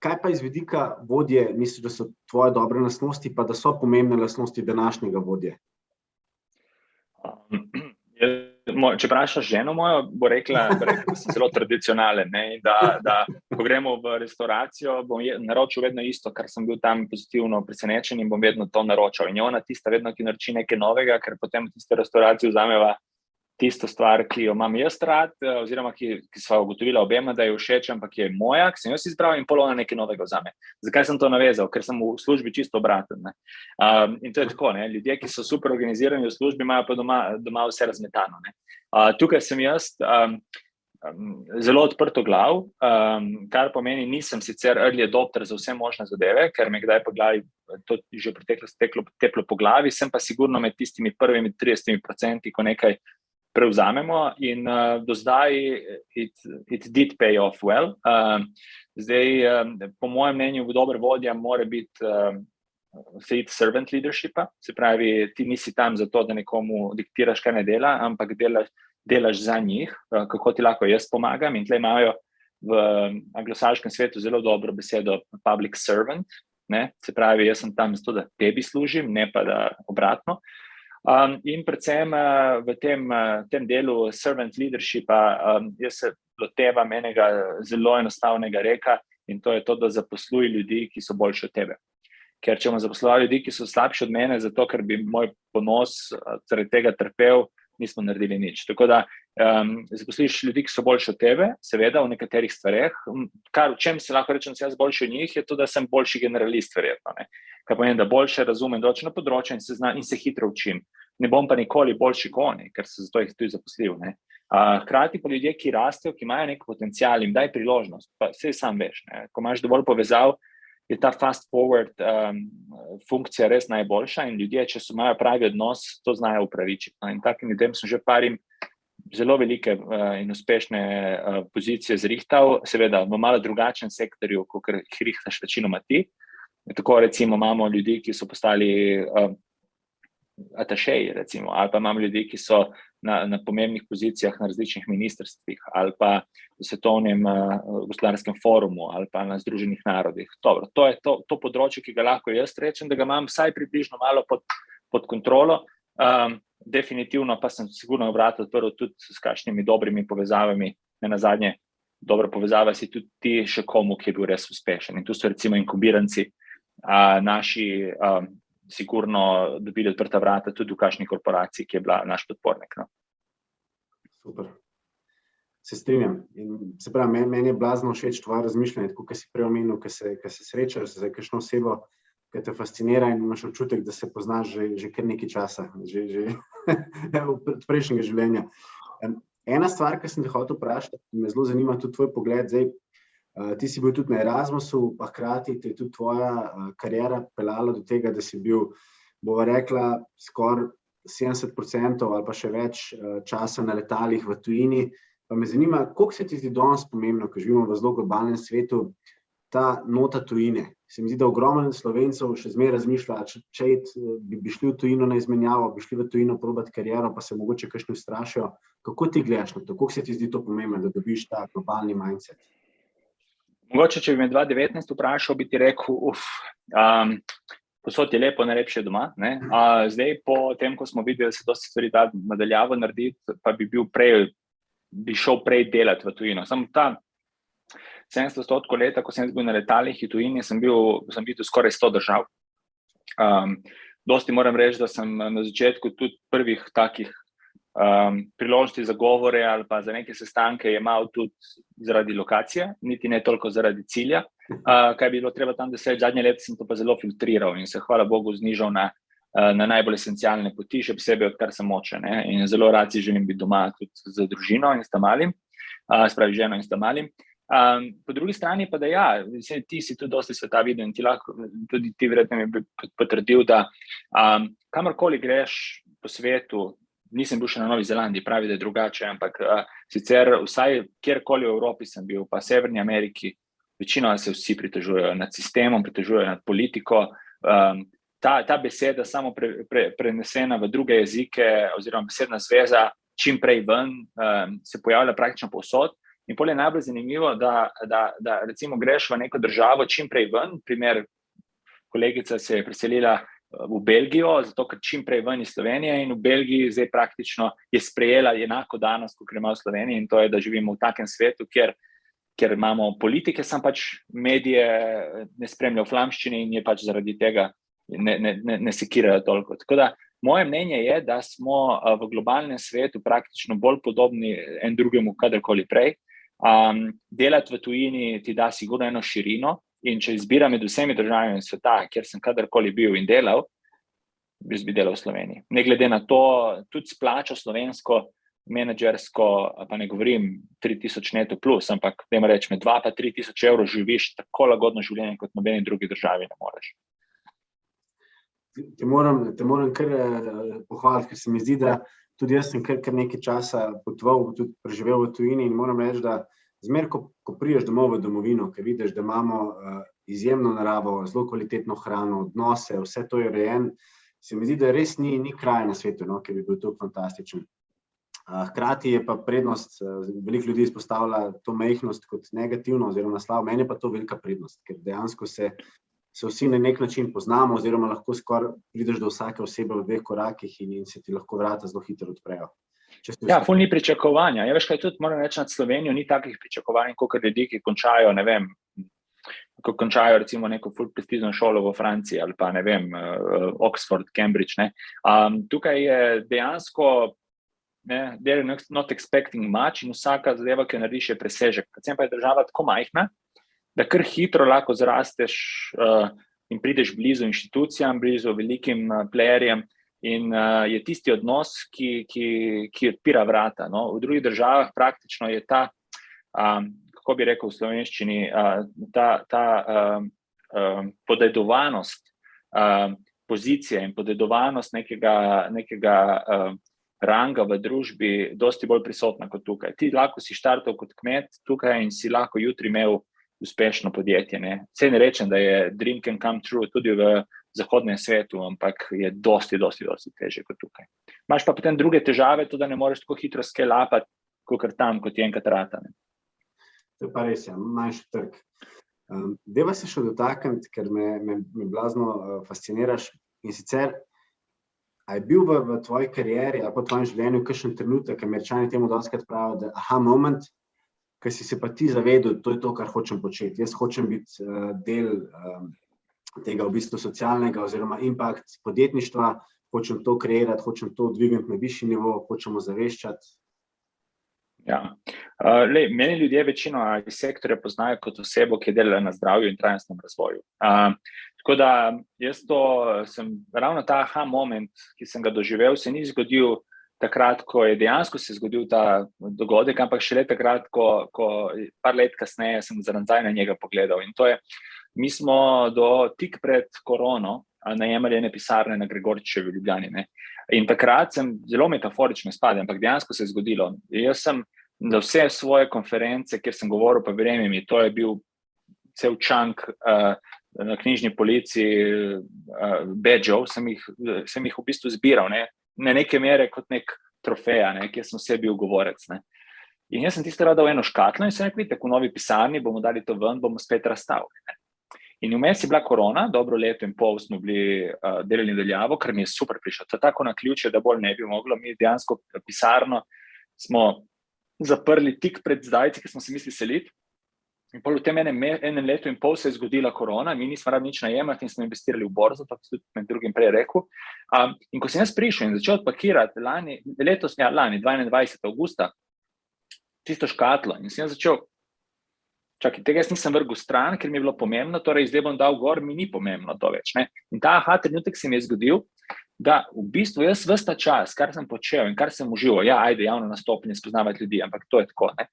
kaj pa iz vidika vodje misliš, da so tvoje dobre lastnosti, pa da so pomembne lastnosti današnjega vodje? Če vprašaš ženo mojo, bo rekla, da sem zelo tradicionalen, ne? Da ko gremo v restauracijo, bom naročil vedno isto, kar sem bil tam pozitivno presenečen in bom vedno to naročal. In je ona tista vedno, ki naroči nekaj novega, ker potem v tiste restauraciji vzameva tisto stvar, ki jo imam jaz rad, oziroma ki sva ugotovila obema, da je všeč, ampak je moja, ki sem jo izbral in pol ona nekaj novega vzame. Zakaj sem to navezal? Ker sem v službi čisto obraten. Ne? In to je tako, ne? Ljudje, ki so super organizirani v službi, imajo pa doma vse razmetano. Ne? Tukaj sem jaz zelo odprto glav, kar pomeni, nisem sicer early adopter za vse možne zadeve, ker me kdaj po glavi, to že v preteklosti teplo po glavi, sem pa sigurno med tistimi prvimi 30%, ko nekaj prevzamemo in do zdaj it did pay off well. Zdaj, po mojem mnenju, dober vodja mora biti servant leadershipa, se pravi, ti nisi tam zato, da nekomu diktiraš, kaj ne dela, ampak delaš za njih, kako ti lahko jaz pomagam. In tle imajo v anglosaškem svetu zelo dobro besedo public servant, ne? Se pravi, jaz sem tam zato, da tebi služim, ne pa da obratno. In predvsem v tem delu servant leadershipa jaz se lotevam enega zelo enostavnega reka in to je to, da zaposluj ljudi, ki so boljši od tebe. Ker če bom zaposloval ljudi, ki so slabši od mene, zato ker bi moj ponos zaradi tega trpel, nismo naredili nič. Tako da zaposliš ljudi, ki so boljši od tebe, seveda v nekaterih stvareh. V čem se lahko rečem, da sem jaz boljši od njih, je to, da sem boljši generalist, verjetno. Ne? Kar pomeni, da boljše razumem določeno področje in se hitro učim. Ne bom pa nikoli boljši kot oni, ker se zato jih tudi zaposlil. Ne? Hkrati pa ljudje, ki rastejo, ki imajo nek potencial, jim daj priložnost, pa saj sam veš. Ne? Ko imaš dovolj povezav, je ta fast forward funkcija res najboljša in ljudje, če imajo pravi odnos, to znajo upravičiti. No? In takim ljudem sem že parim zelo velike in uspešne pozicije zrihtal, seveda v malo drugačnem sektorju, kot jih rihtaš večinoma ti. Tako recimo imamo ljudi, ki so postali atašeji, recimo, ali pa imamo ljudi, ki so na pomembnih pozicijah na različnih ministrstvih, ali pa v svetovnem gospodarskem forumu, ali pa na Združenih narodih. Dobro, to je to področje, ki ga lahko jaz rečem, da ga imam vsaj približno malo pod kontrolo. Definitivno pa sem sigurno vrata odprl tudi s kakšnimi dobrimi povezavami. Nenazadnje, dobra povezava si tudi ti še komu, ki je bil res uspešen. In tu so recimo inkubiranci naši sigurno dobili odprta vrata tudi v kakšni korporaciji, ki je bila naš podpornik. No. Super. Se strinjam. In se pravi, meni je blazno všeč tvoje razmišljanje, tako kot si prej omenil, ko se srečaš z kakšno osebo, ki te fascinira in imaš občutek, da se poznaš že kar nekaj časa, že od prejšnjega življenja. Ena stvar, ki sem te hotel vprašati, me zelo zanima tudi tvoj pogled. Zdaj, ti si bil tudi na Erasmusu, pa hkrati te je tudi tvoja kariera peljala do tega, da si bil, bova rekla, skoraj 70% ali pa še več časa na letalih v tujini. Pa me zanima, koliko se ti zdi danes pomembno, ko živimo v zelo globalnem svetu, ta nota tujine. Se mi zdi, da ogromno Slovencev še zmeraj razmišlja, če bi šli v tujino na izmenjavo, bi šli v tujino probati kariero, pa se mogoče kakšni ustrašijo. Kako ti gledaš na to? Koliko se ti zdi to pomembno, da dobiš ta globalni mindset? Mogoče, če bi me 2019 vprašal, bi ti rekel, posod je lepo, najlepše doma. Ne? Zdaj, po tem, ko smo videli, da se dosti stvari da nadaljavo narediti, pa bi šel prej delati v tujino. Samo ta 700 leta, ko sem bil na letalih v tujini, sem bil skoraj 100 držav. Dosti moram reči, da sem na začetku tudi prvih takih priložnosti za govore ali pa za neke sestanke jemal tudi zaradi lokacije, niti ne toliko zaradi cilja, kaj bi bilo treba tam doseči. Zadnje leto sem to pa zelo filtriral in se hvala Bogu znižal na najbolj esencialne poti, še posebej odkar sem moče. Ne? In zelo rad si želim biti doma tudi z družino in s malim, spravi ženo in s malim. Po drugi strani pa da ti si tudi dosti sveta videl in tudi ti verjetno mi bi potrdil, da kamorkoli greš po svetu, nisem bil še na Novi Zelandiji, pravi, da je drugače, ampak sicer vsaj kjerkoli v Evropi sem bil, pa Severni Ameriki, večino se vsi pritožujejo nad sistemom, pritožujejo nad politiko. Ta beseda samo prenesena v druge jezike oziroma besedna zveza čim prej ven se pojavlja praktično povsod. In pol je najbolj zanimivo, da recimo greš v neko državo čim prej ven. Primer, kolegica se je preselila v Belgijo, zato ker čim prej ven iz Slovenije in v Belgiji zdaj praktično je sprejela enako danost, kot ima v Sloveniji, in to je, da živimo v takem svetu, kjer imamo politike, sam pač medije ne spremljajo v flamščini in je pač zaradi tega ne sekirajo toliko. Tako da moje mnenje je, da smo v globalnem svetu praktično bolj podobni en drugemu kadarkoli prej. Delati v tujini ti da sigurno eno širino in če izbiram med vsemi državami sveta, kjer sem kadarkoli bil in delal, bi delal v Sloveniji. Ne glede na to, tudi s plačo slovensko, menedžersko, pa ne govorim 3000 neto plus, ampak dajmo reči med 2 pa 3000 evrov živiš tako lagodno življenje, kot nobeni drugi državi ne moreš. Te moram kar pohvaliti, ker se mi zdi, da tudi jaz sem kar nekaj časa potoval, tudi preživel v tujini in moram reči, da zmeraj, ko prideš domov v domovino, ker vidiš, da imamo izjemno naravo, zelo kvalitetno hrano, odnose, vse to je urejen, se mi zdi, da res ni kraj na svetu, no, ki bi bil tako fantastičen. Hkrati je pa prednost, veliko ljudi izpostavlja to majhnost kot negativno oziroma slabo, meni je pa to velika prednost, ker dejansko se vsi na nek način poznamo oziroma lahko skoraj prideš do vsake osebe v 2 korakih in se ti lahko vrata zelo hitro odprejo. Ful ni pričakovanja. Veš kaj, tudi moram reči, nad Slovenijo ni takih pričakovanj, kot ljudi, ki končajo, ne vem, ko končajo recimo neko ful prestižno šolo v Franciji ali pa, ne vem, Oxford, Cambridge, ne. Tukaj je dejansko, they're not expecting much in vsaka zadeva, ki jo narediš, je presežek. Predvsem pa je država tako majhna, da kar hitro lahko zrasteš in prideš blizu inštitucijam, blizu velikim playerjem in je tisti odnos, ki odpira vrata. No? V drugih državah praktično je ta, kako bi rekel v slovenščini, ta podedovanost pozicije in podedovanost nekega ranga v družbi dosti bolj prisotna kot tukaj. Ti lahko si štartal kot kmet tukaj in si lahko jutri imel uspešno podjetje. Ne? Saj ne rečem, da je dream can come true tudi v zahodnem svetu, ampak je dosti težje kot tukaj. Imaš pa potem druge težave, tudi da ne moreš tako hitro scale-upati, kot tam, kot je enkrat rata. Ne? To je pa res, manjši trg. Deva se še dotakniti, ker me blazno fasciniraš, in sicer, a je bil v tvoji karieri ali pa v tvojem življenju kakšen trenutek, Američani temu dostikrat pravijo, da aha moment, ker si se pa ti zavedel, to je to, kar hočem početi. Jaz hočem biti del tega v bistvu socialnega oziroma impact podjetništva, hočem to kreirati, hočem to dvigniti na višji nivo, hočemo zaveščati. Meni ljudje večino iz sektorja poznajo kot osebo, ki je delala na zdravju in trajnostnem razvoju. Tako da jaz ravno ta aha moment, ki sem ga doživel, se ni zgodil takrat, ko je dejansko se zgodil ta dogodek, ampak šele takrat, ko par let kasneje sem za nazaj na njega pogledal. In to je, mi smo tik pred korono najemali ene pisarne na Gregorčičevi v Ljubljani. Ne? In takrat sem zelo metaforično spadal, ampak dejansko se je zgodilo. Jaz sem za vse svoje konference, kjer sem govoril, pa verjemi mi, to je bil cel čank na knjižni polici badgeov, sem jih v bistvu zbiral, ne? Na neke mere kot nek trofeja, ne, kjer sem vse bil govorec. Ne. In jaz sem tisto dal eno škatlo in sem rekel, vidite, v novi pisarni bomo dali to ven, bomo spet razstavili. Ne. In vmes je bila korona, dobro leto in pol smo bili delali daljavo, kar mi je super prišlo. To je tako na ključe, da bolj ne bi moglo. Mi dejansko pisarno smo zaprli tik pred zdajci, ki smo se mislili seliti. In pol v tem enem letu in pol se je zgodila korona, mi nismo rabili nič najemati in smo investirali v borzo, tako sem tudi med drugim prej rekel. In ko sem jaz prišel in začel odpakirati lani, 22. avgusta, tisto škatlo in sem jaz začel, tega jaz nisem vrgel stran, ker mi je bilo pomembno, torej zdaj bom dal gor, mi ni pomembno to več. Ne? In ta trenutek se mi je zgodil, da v bistvu jaz ves ta čas, kar sem počel in kar sem užival, javno nastopanje, spoznavati ljudi, ampak to je tako. Ne?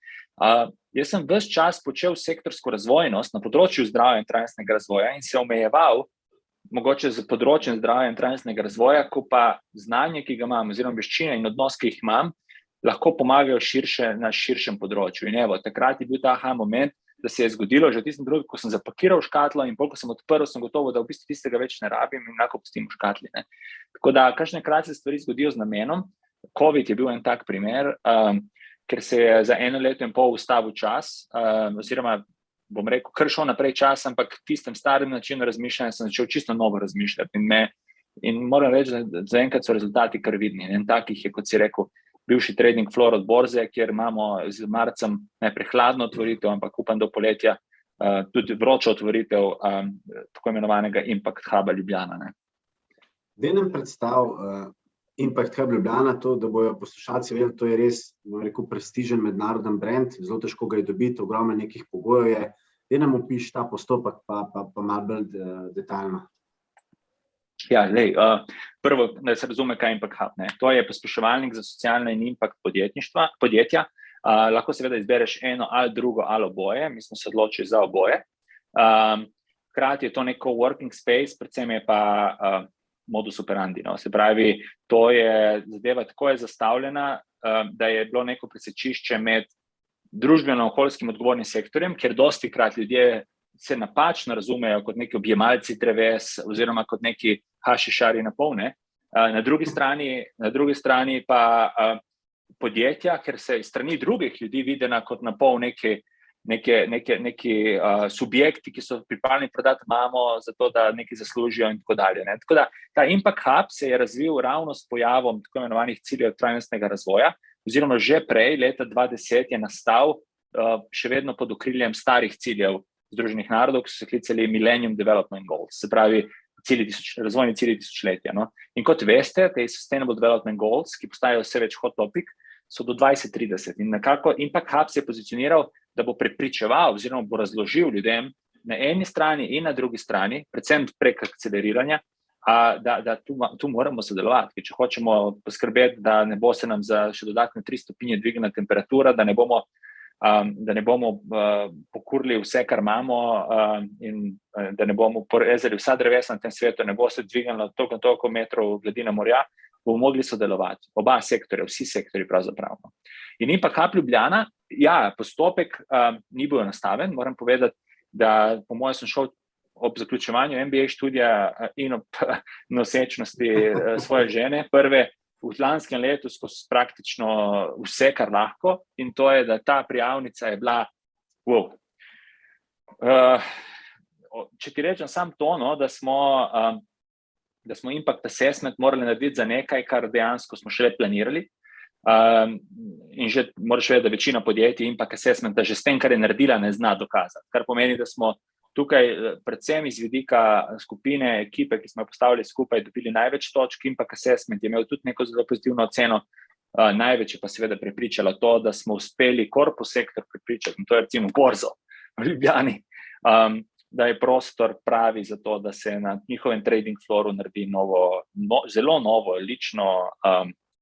Jaz sem ves čas počel sektorsko razvojnost na področju zdravja in trajnostnega razvoja in se omejeval mogoče z področjem zdravja in trajnostnega razvoja, ko pa znanje, ki ga imam, oziroma veščine in odnos, ki jih imam, lahko pomagajo na širšem področju. In evo, takrat je bil ta moment, da se je zgodilo že v tistem trenutku, ko sem zapakiral škatlo in ko sem odprl, sem gotovo, da v bistvu tistega več ne rabim in lahko pustim v škatli. Ne. Tako da, kakšnekrat se stvari zgodijo z namenom. COVID je bil en tak primer, ker se je za 1 leto in pol ustavil čas, oziroma bom rekel, kar šel naprej čas, ampak tistem starem načinu razmišljanja sem začel čisto novo razmišljati. In moram reči, da zaenkrat so rezultati kar vidni. En takih je, kot si rekel, bivši trading floor od borze, kjer imamo z marcem najprej hladno otvoritev, ampak upam do poletja tudi vročo otvoritev tako imenovanega Impact Huba Ljubljana. Ne. Dej nam predstav Impact Hub Ljubljana, to, da bojo poslušalci vedeli, to je res, bom rekel, prestižen mednaroden brand, zelo težko ga je dobiti, ogromno nekih pogojev je. Dej nam opiš ta postopek, pa malo bolj detaljno. Ja, prvo, da se razume, kaj je Impact Hub. Ne. To je pospeševalnik za socialne in impact podjetja. Lahko seveda izbereš eno ali drugo ali oboje. Mi smo se odločili za oboje. Hkrati je to neko working space, predvsem je pa modus operandi. No. Se pravi, to je zadeva tako je zastavljena, da je bilo neko presečišče med družbeno-okoljskim odgovornim sektorjem, kjer dostikrat ljudje se napačno razumejo kot neki objemalci dreves oziroma kot neki hašišari na polne. Na drugi strani pa podjetja, ker se iz strani drugih ljudi videna kot na pol neki subjekti, ki so pripravljeni prodati mamo zato, da nekaj zaslužijo in tako dalje. Ne. Tako da ta Impact Hub se je razvil ravno s pojavom tako imenovanih ciljev trajnostnega razvoja, oziroma že prej, leta 2010 je nastal še vedno pod okriljem starih ciljev Združenih narodov, ki so se klicali Millennium Development Goals, se pravi razvojni cilji tisočletja. No? In kot veste, te Sustainable Development Goals, ki postajajo vse več hot topic, so do 2030. In nekako Impact Hub se je pozicioniral, da bo prepričeval oziroma bo razložil ljudem na eni strani in na drugi strani, predvsem prek akceleriranja, da tu moramo sodelovati. Če hočemo poskrbeti, da ne bo se nam za še dodatne 3 stopinje dvignila temperatura, da ne bomo pokurili vse, kar imamo in da ne bomo porezali vsa drevesa na tem svetu, ne bo se dvignilo toliko metrov gladina morja, bomo mogli sodelovati. Oba sektorja, vsi sektorji pravzaprav. In Impact Hub Ljubljana, postopek ni bil enostaven, moram povedati, da po mojem sem šel ob zaključevanju MBA študija in ob nosečnosti svoje žene, prve v lanskem letu skozi praktično vse, kar lahko, in to je, da ta prijavnica je bila wow. Če ti rečem sam to, no, da smo Impact Assessment morali narediti za nekaj, kar dejansko smo šele planirali, in že moraš vedeti, da večina podjetij Impact Assessment, da že s tem, kar je naredila, ne zna dokazati, kar pomeni, da smo tukaj predvsem iz vidika skupine, ekipe, ki smo jo postavili skupaj, dobili največ točk. Impact Assessment je imel tudi neko zelo pozitivno oceno, največ je pa seveda prepričalo to, da smo uspeli korpus sektor prepričati, in to je recimo borzo v Ljubljani, da je prostor pravi za to, da se na njihovem trading flooru naredi zelo novo, lično,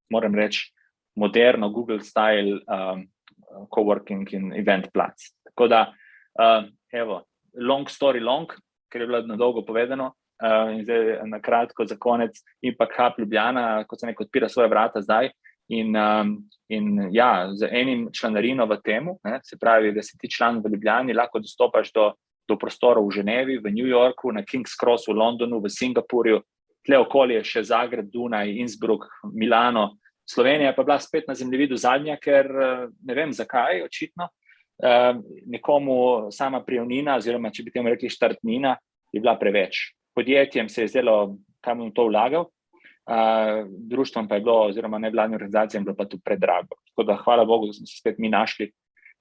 moram reči, moderno Google style coworking in event plac. Tako da, evo, long story long, ker je bilo na dolgo povedano, in zdaj na kratko za konec Impact Hub Ljubljana, kot se nekaj odpira svoje vrata zdaj, in z enim članarino v temu, ne, se pravi, da si ti član v Ljubljani, lahko dostopaš do prostorov v Ženevi, v New Yorku, na King's Cross v Londonu, v Singapurju, tle okolje še Zagreb, Dunaj, Innsbruck, Milano. Slovenija pa bila spet na zemljevidu zadnja, ker ne vem zakaj, očitno. Nekomu sama prijavnina, oziroma če bi temu rekli štartnina, je bila preveč. Podjetjem se je zdelo, kam bom to vlagal, društvom pa je bilo, oziroma nevladnim organizacijam bilo pa tu predrago. Tako da hvala Bogu, da smo se spet mi našli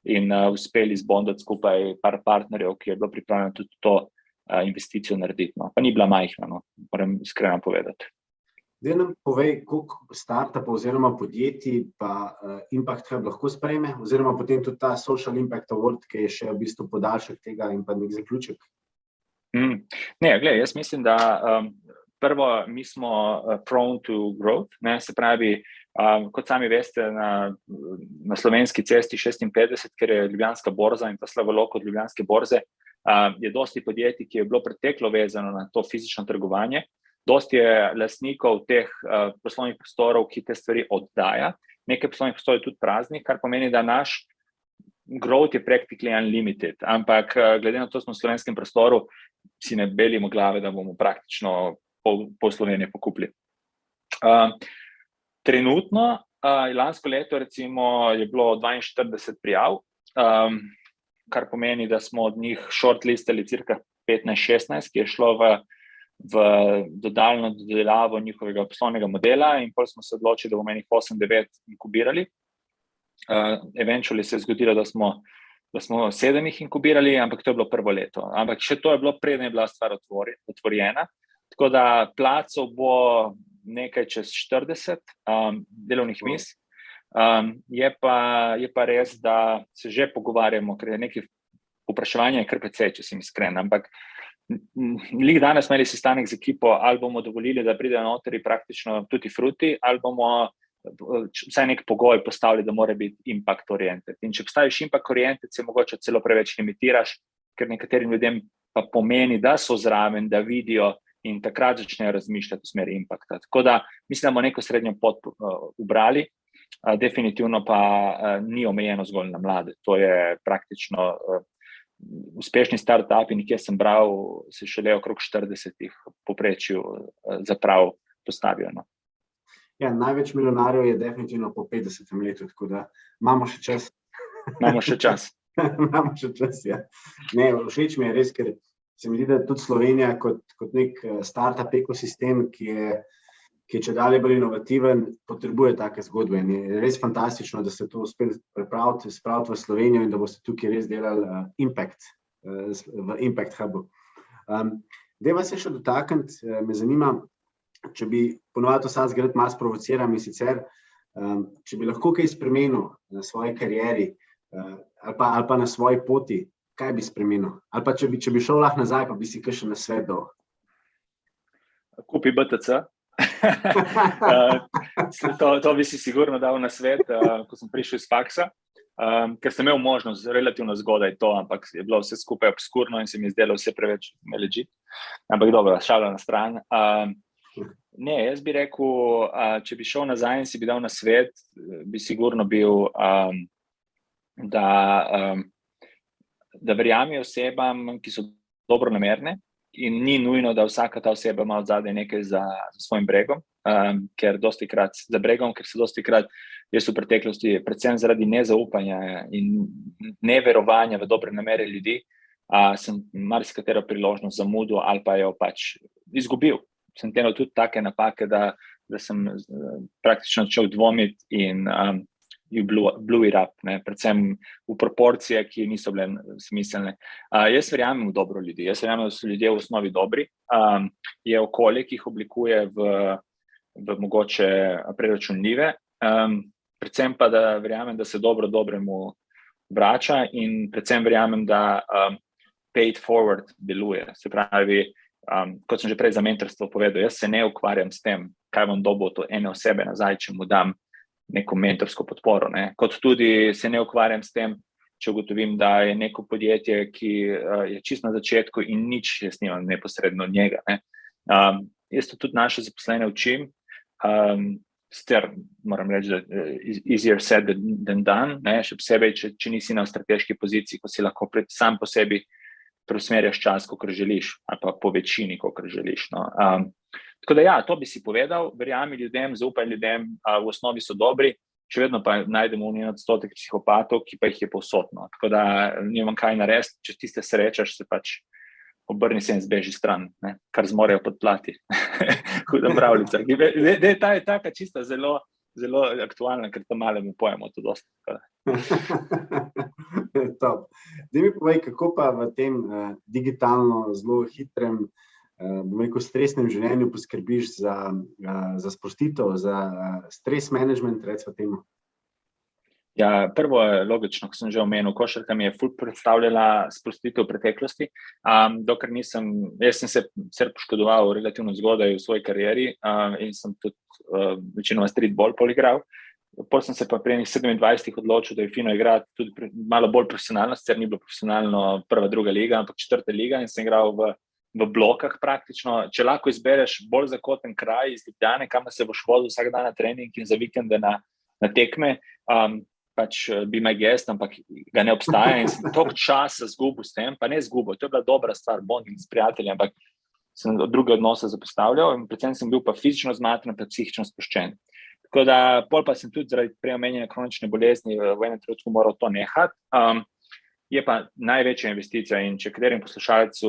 in uspeli zbondati skupaj par partnerjev, ki je bilo pripravljeno tudi to investicijo narediti. No. Pa ni bila majhna, no, moram iskreno povedati. Zdaj nam povej, koliko startupov oziroma podjetij pa Impact Hub lahko sprejme, oziroma potem tudi ta Social Impact Award, ki je še v bistvu podaljšek tega in pa nek zaključek. Ne, gledaj, jaz mislim, da prvo, mi smo prone to growth, ne, se pravi, kot sami veste, na Slovenski cesti 56, ker je Ljubljanska borza in pa Slavolok od Ljubljanske borze, je dosti podjetij, ki je bilo preteklo vezano na to fizično trgovanje, dosti je lastnikov teh poslovnih prostorov, ki te stvari oddaja, nekaj poslovnih prostorov je tudi praznih, kar pomeni, da naš growth je practically unlimited, ampak glede na to smo v slovenskem prostoru, si ne belimo glave, da bomo praktično pol Slovenije pokupili. Trenutno, lansko leto recimo je bilo 42 prijav, kar pomeni, da smo od njih shortlistali cirka 15-16, ki je šlo v dodaljno dodelavo njihovega poslovnega modela in potem smo se odločili, da bomo enih 8-9 inkubirali. Eventually se je zgodilo, da smo 7 jih inkubirali, ampak to je bilo prvo leto. Ampak še to je bilo, preden je bila stvar otvorjena. Tako da placov bo nekaj čez 40 delovnih mest. Je pa res, da se že pogovarjamo, ker je nekaj vprašanja kar precej, če sem iskren, ampak lik danes imeli sestanek z ekipo, ali bomo dovolili, da pridejo notri praktično tutti frutti, ali bomo vsaj nek pogoj postavili, da mora biti impact oriented. In če postaviš impact oriented, se mogoče celo preveč limitiraš, ker nekaterim ljudem pa pomeni, da so zraven, da vidijo in takrat začnejo razmišljati v smeri impacta. Tako da mislim, da bomo neko srednjo pot ubrali, definitivno pa ni omejeno zgolj na mlade. To je praktično uspešni start-upi, nekje sem bral, se šele okrog 40 poprečju zaprav postavijo. No. Ja, največ milijonarjev je definitivno po 50 letu, tako da imamo še čas. Imamo še čas. Imamo še čas, ja. Ne, všeč mi je res, ker se mi zdi, da tudi Slovenija kot nek startup ekosistem, ki je čedalje bolj inovativen, potrebuje take zgodbe. In je res fantastično, da ste to uspeli spraviti v Slovenijo in da boste tukaj res delali impact v Impact Hubu. Dajva se še dotakniti, me zanima, če bi ponovadi vsak zgled malo sprovociral in sicer, če bi lahko kaj spremenil na svoji karieri ali pa na svoji poti, kaj bi spremenil? Ali pa če bi šel lahko nazaj, pa bi si kakšen nasvet dal? Kupi BTC. To bi si sigurno dal nasvet, ko sem prišel iz faksa, ker sem imel možnost relativno zgodaj to, ampak je bilo vse skupaj obskurno in se mi je zdelo vse preveč legit. Ampak dobro, šala na stran. Ne, jaz bi rekel, če bi šel nazaj in si bi dal nasvet, bi sigurno bil, da verjami osebam, ki so dobronamerne in ni nujno, da vsaka ta oseba ima odzadaj nekaj za svojim bregom, ker se dostikrat jaz v preteklosti, predvsem zaradi nezaupanja in neverovanja v dobre namere ljudi, sem marsikatero priložnost zamudil ali pa jo pač izgubil. Sem delal tudi take napake, da sem praktično začel dvomiti in you blew it up, ne? Predvsem v proporcije, ki niso bile smiselne. Jaz verjamem v dobro ljudi, jaz verjamem, da so ljudje v osnovi dobri, je okolje, ki jih oblikuje v mogoče preračunljive, predvsem pa, da verjamem, da se dobro dobremu vrača in predvsem verjamem, da paid forward deluje. Se pravi, kot sem že prej za mentorstvo povedal, jaz se ne ukvarjam s tem, kaj bom dobil to ene osebe nazaj, če mu dam neko mentorsko podporo, ne. Kot tudi se ne ukvarjam s tem, če ugotovim, da je neko podjetje, ki je čisto na začetku in nič jaz nimam neposredno od njega, ne. Jaz to tudi naše zaposlene učim, moram reči, da easier said than done, ne, še posebej, če nisi na strateški poziciji, ko si lahko sam po sebi preusmerjaš čas, kakor želiš, ali pa po večini, kakor želiš, no. Tako da ja, to bi si povedal, verjami ljudem, zaupaj ljudem, v osnovi so dobri, še vedno pa najdemo 1% psihopatov, ki pa jih je povsod, no. Tako da nimam kaj narediti, če tiste srečaš, se pač obrni se in zbeži stran, ne? Kar zmorejo podplati. Huda pravljica. Ta je taka čista zelo aktualna, ker tam malemu pojemo to dosti. Top. Daj mi povej, kako pa v tem digitalno zelo hitrem, bom rekel, stresnem življenju poskrbiš za sprostitev, za stres management, recimo temu? Ja, prvo je logično, ko sem že omenil, košarka mi je ful predstavljala sprostitev v preteklosti, dokler jaz sem se poškodoval relativno zgodaj v svoji karieri in sem tudi večinoma streetball poligral. Potem sem se pa pri 27 odločil, da je fino igrati tudi malo bolj profesionalno, sicer ni bilo profesionalno prva, druga liga, ampak 4. liga in sem igral v blokah praktično. Če lahko izbereš bolj zakoten kraj iz Ljubljane, kamor se boš hodil vsak dan na trening in za vikende na tekme, pač be my guest, ampak ga ne obstaja in sem toliko časa zgubil s tem, pa ne zgubil, to je bila dobra stvar, bonding s prijatelji, ampak sem druge odnose zapostavljal in predvsem sem bil pa fizično zmatran, pa psihično sproščen. Tako da, pol pa sem tudi zaradi prej omenjene kronične bolezni v enem trenutku moral to nehati. Je pa največja investicija in če katerim poslušalcu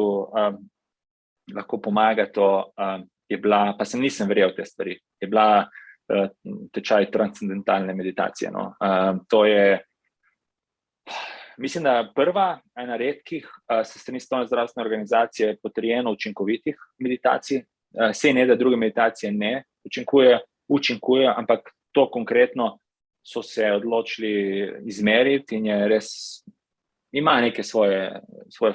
lahko pomaga to, je bila, pa nisem verjel te stvari, je bila tečaj transcendentalne meditacije. No. To je, mislim, da prva, ena redkih s strani Svetovne zdravstvene organizacije potrjeno učinkovitih meditacij. Sej ne, da druge meditacije ne učinkuje, ampak to konkretno so se odločili izmeriti in je res, ima neke svoje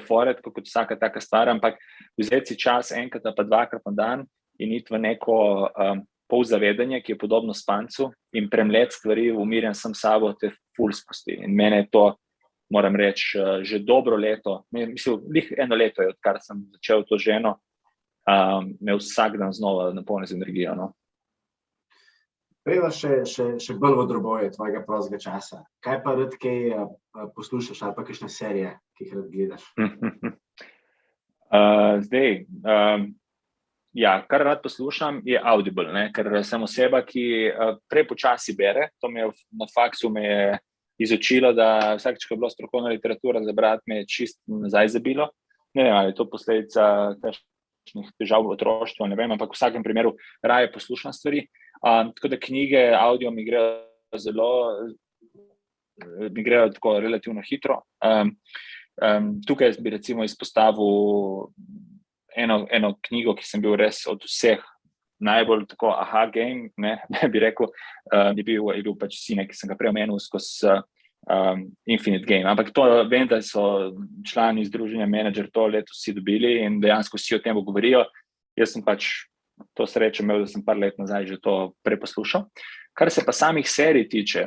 fore, kot vsaka taka stvar, ampak vzeti si čas enkrat pa dvakrat na dan in iti v neko polzavedanje, ki je podobno spancu in premlet stvari umirjen sam sabo, te ful spusti. In mene je to, moram reči, že dobro leto, mislim, eno leto je, odkar sem začel to ženo, me vsak dan znova napolni z energijo. No. Prejva še bolj v drobovje tvojega prostega časa. Kaj pa rad kaj poslušaš ali pa kakšne serije, ki jih rad gledaš? Ja, kar rad poslušam, je Audible, ne? Ker sem oseba, ki prepočasi bere. To me je na faksu izučilo, da vsakič, ko je bila strokovna literatura za brati, me je čist nazaj zabilo. Ne vem, ali je to posledica kakšnih težav v otroštvu, ne vem, ampak v vsakem primeru raje poslušam stvari. Tako da knjige, audio mi grejo tako relativno hitro. Tukaj bi recimo izpostavil eno knjigo, ki sem bil res od vseh najbolj tako aha game, ne, bi rekel, je bil pač Sine, ki sem ga preomenil skozi Infinite Game. Ampak to vem, da so člani združenja Manager to letos vsi dobili in dejansko vsi o tem govorijo. Jaz sem pač to srečo imel, da sem par let nazaj že to preposlušal. Kar se pa samih serij tiče,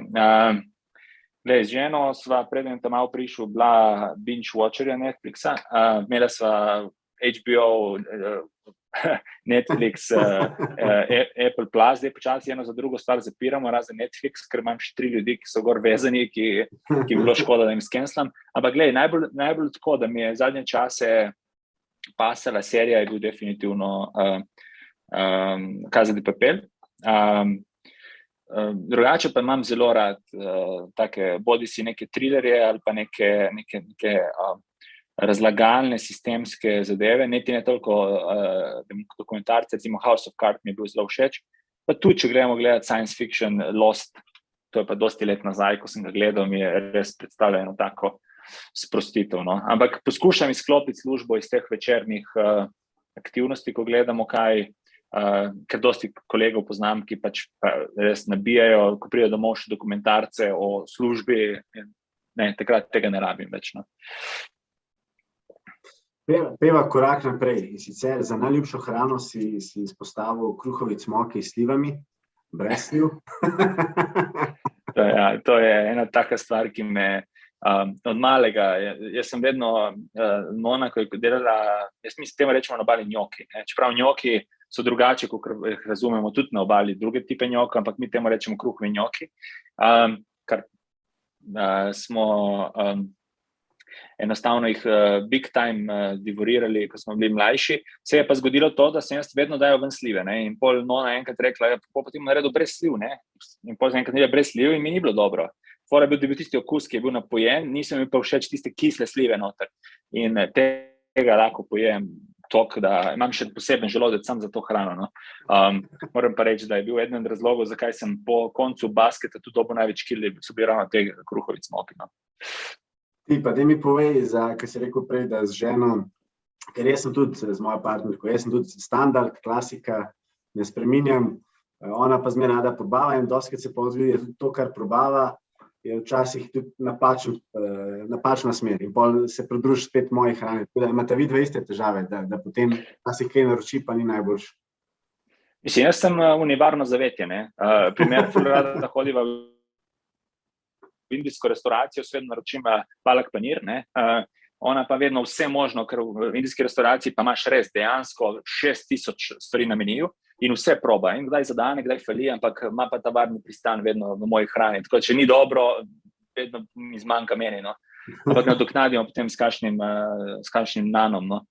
z ženo sva preden tam malo prišel, bila binge watcherja Netflixa, imela sva HBO, Netflix, Apple Plus, zdaj počasi eno za drugo stvar zapiramo, razen Netflix, ker imam še 3 ljudi, ki so gor vezani, ki bi bilo škoda, da jim skenslam. Ampak najbolj tako, da mi je zadnje čase pasala serija, je bil definitivno Casa de Papel. Drugače pa imam zelo rad take, bodi si neke thrillerje ali pa neke razlagalne sistemske zadeve, niti ne toliko dokumentarce, recimo House of Cards mi je bil zelo všeč, pa tudi, če gremo gledati science fiction, Lost, to je pa dosti let nazaj, ko sem ga gledal, mi je res predstavljeno tako sprostitev. No? Ampak poskušam izklopiti službo iz teh večernih aktivnosti, ko gledamo kaj, ker dosti kolegov poznam, ki pač res nabijajo, ko pridejo domov še dokumentarce o službi, ne, takrat tega ne rabim več. No? Peva korak naprej in sicer za najljubšo hrano si izpostavil kruhovi cmoki s slivami, brez sliv. To je ena taka stvar, ki me od malega, jaz sem vedno Nona, ko je delala, jaz mi s tem rečemo na obali njoki, čeprav njoki so drugače, kot razumemo tudi na obali druge tipe njoka, ampak mi temu rečemo kruhovi njoki, kar smo enostavno jih big time divorirali, ko smo bili mlajši. Se je pa zgodilo to, da sem jaz vedno dajal ven slive, ne? In pol Nona enkrat rekla, pa ti bomo naredil brez sliv, ne? In pol sem enkrat naredil brez sliv in mi ni bilo dobro. Da je bil tisti okus, ki je bil napojen, nisem mi pa všeč tiste kisle slive noter. In te tega lahko pojem toliko, da imam še poseben želodec sam za to hrano. No. Moram pa reči, da je bil eden od razlogov, zakaj sem po koncu basketa tudi dobil največ kili, so bili ravno te kruhovi cmoki. No. Ti pa, da mi povej, kar si rekel prej, da z ženo, ker jaz sem tudi z mojo partnerko, jaz sem tudi standard, klasika, ne spreminjam, ona pa zmeraj rada probava in dostikrat se pa zgodi, da to, kar probava, je včasih tudi napačna smer in pol se pridruži spet moji hrani. Tako da imate vidva iste težave, da potem včasih kaj naroči, pa ni najboljš. Mislim, jaz sem univarno zavetje, ne. Primer, ful rada da hodiva v indijsko restauracijo, vedno naročim palak panir, ne. Ona pa vedno vse možno, ker v indijski restauraciji pa imaš res dejansko 6000 stvari na meniju in vse proba. In kdaj zadane, kdaj fali, ampak ima pa ta varni pristan vedno v moji hrani. Tako, če ni dobro, vedno mi zmanjka meni, no. Ampak nadoknadimo potem s kakšnim nanom, no.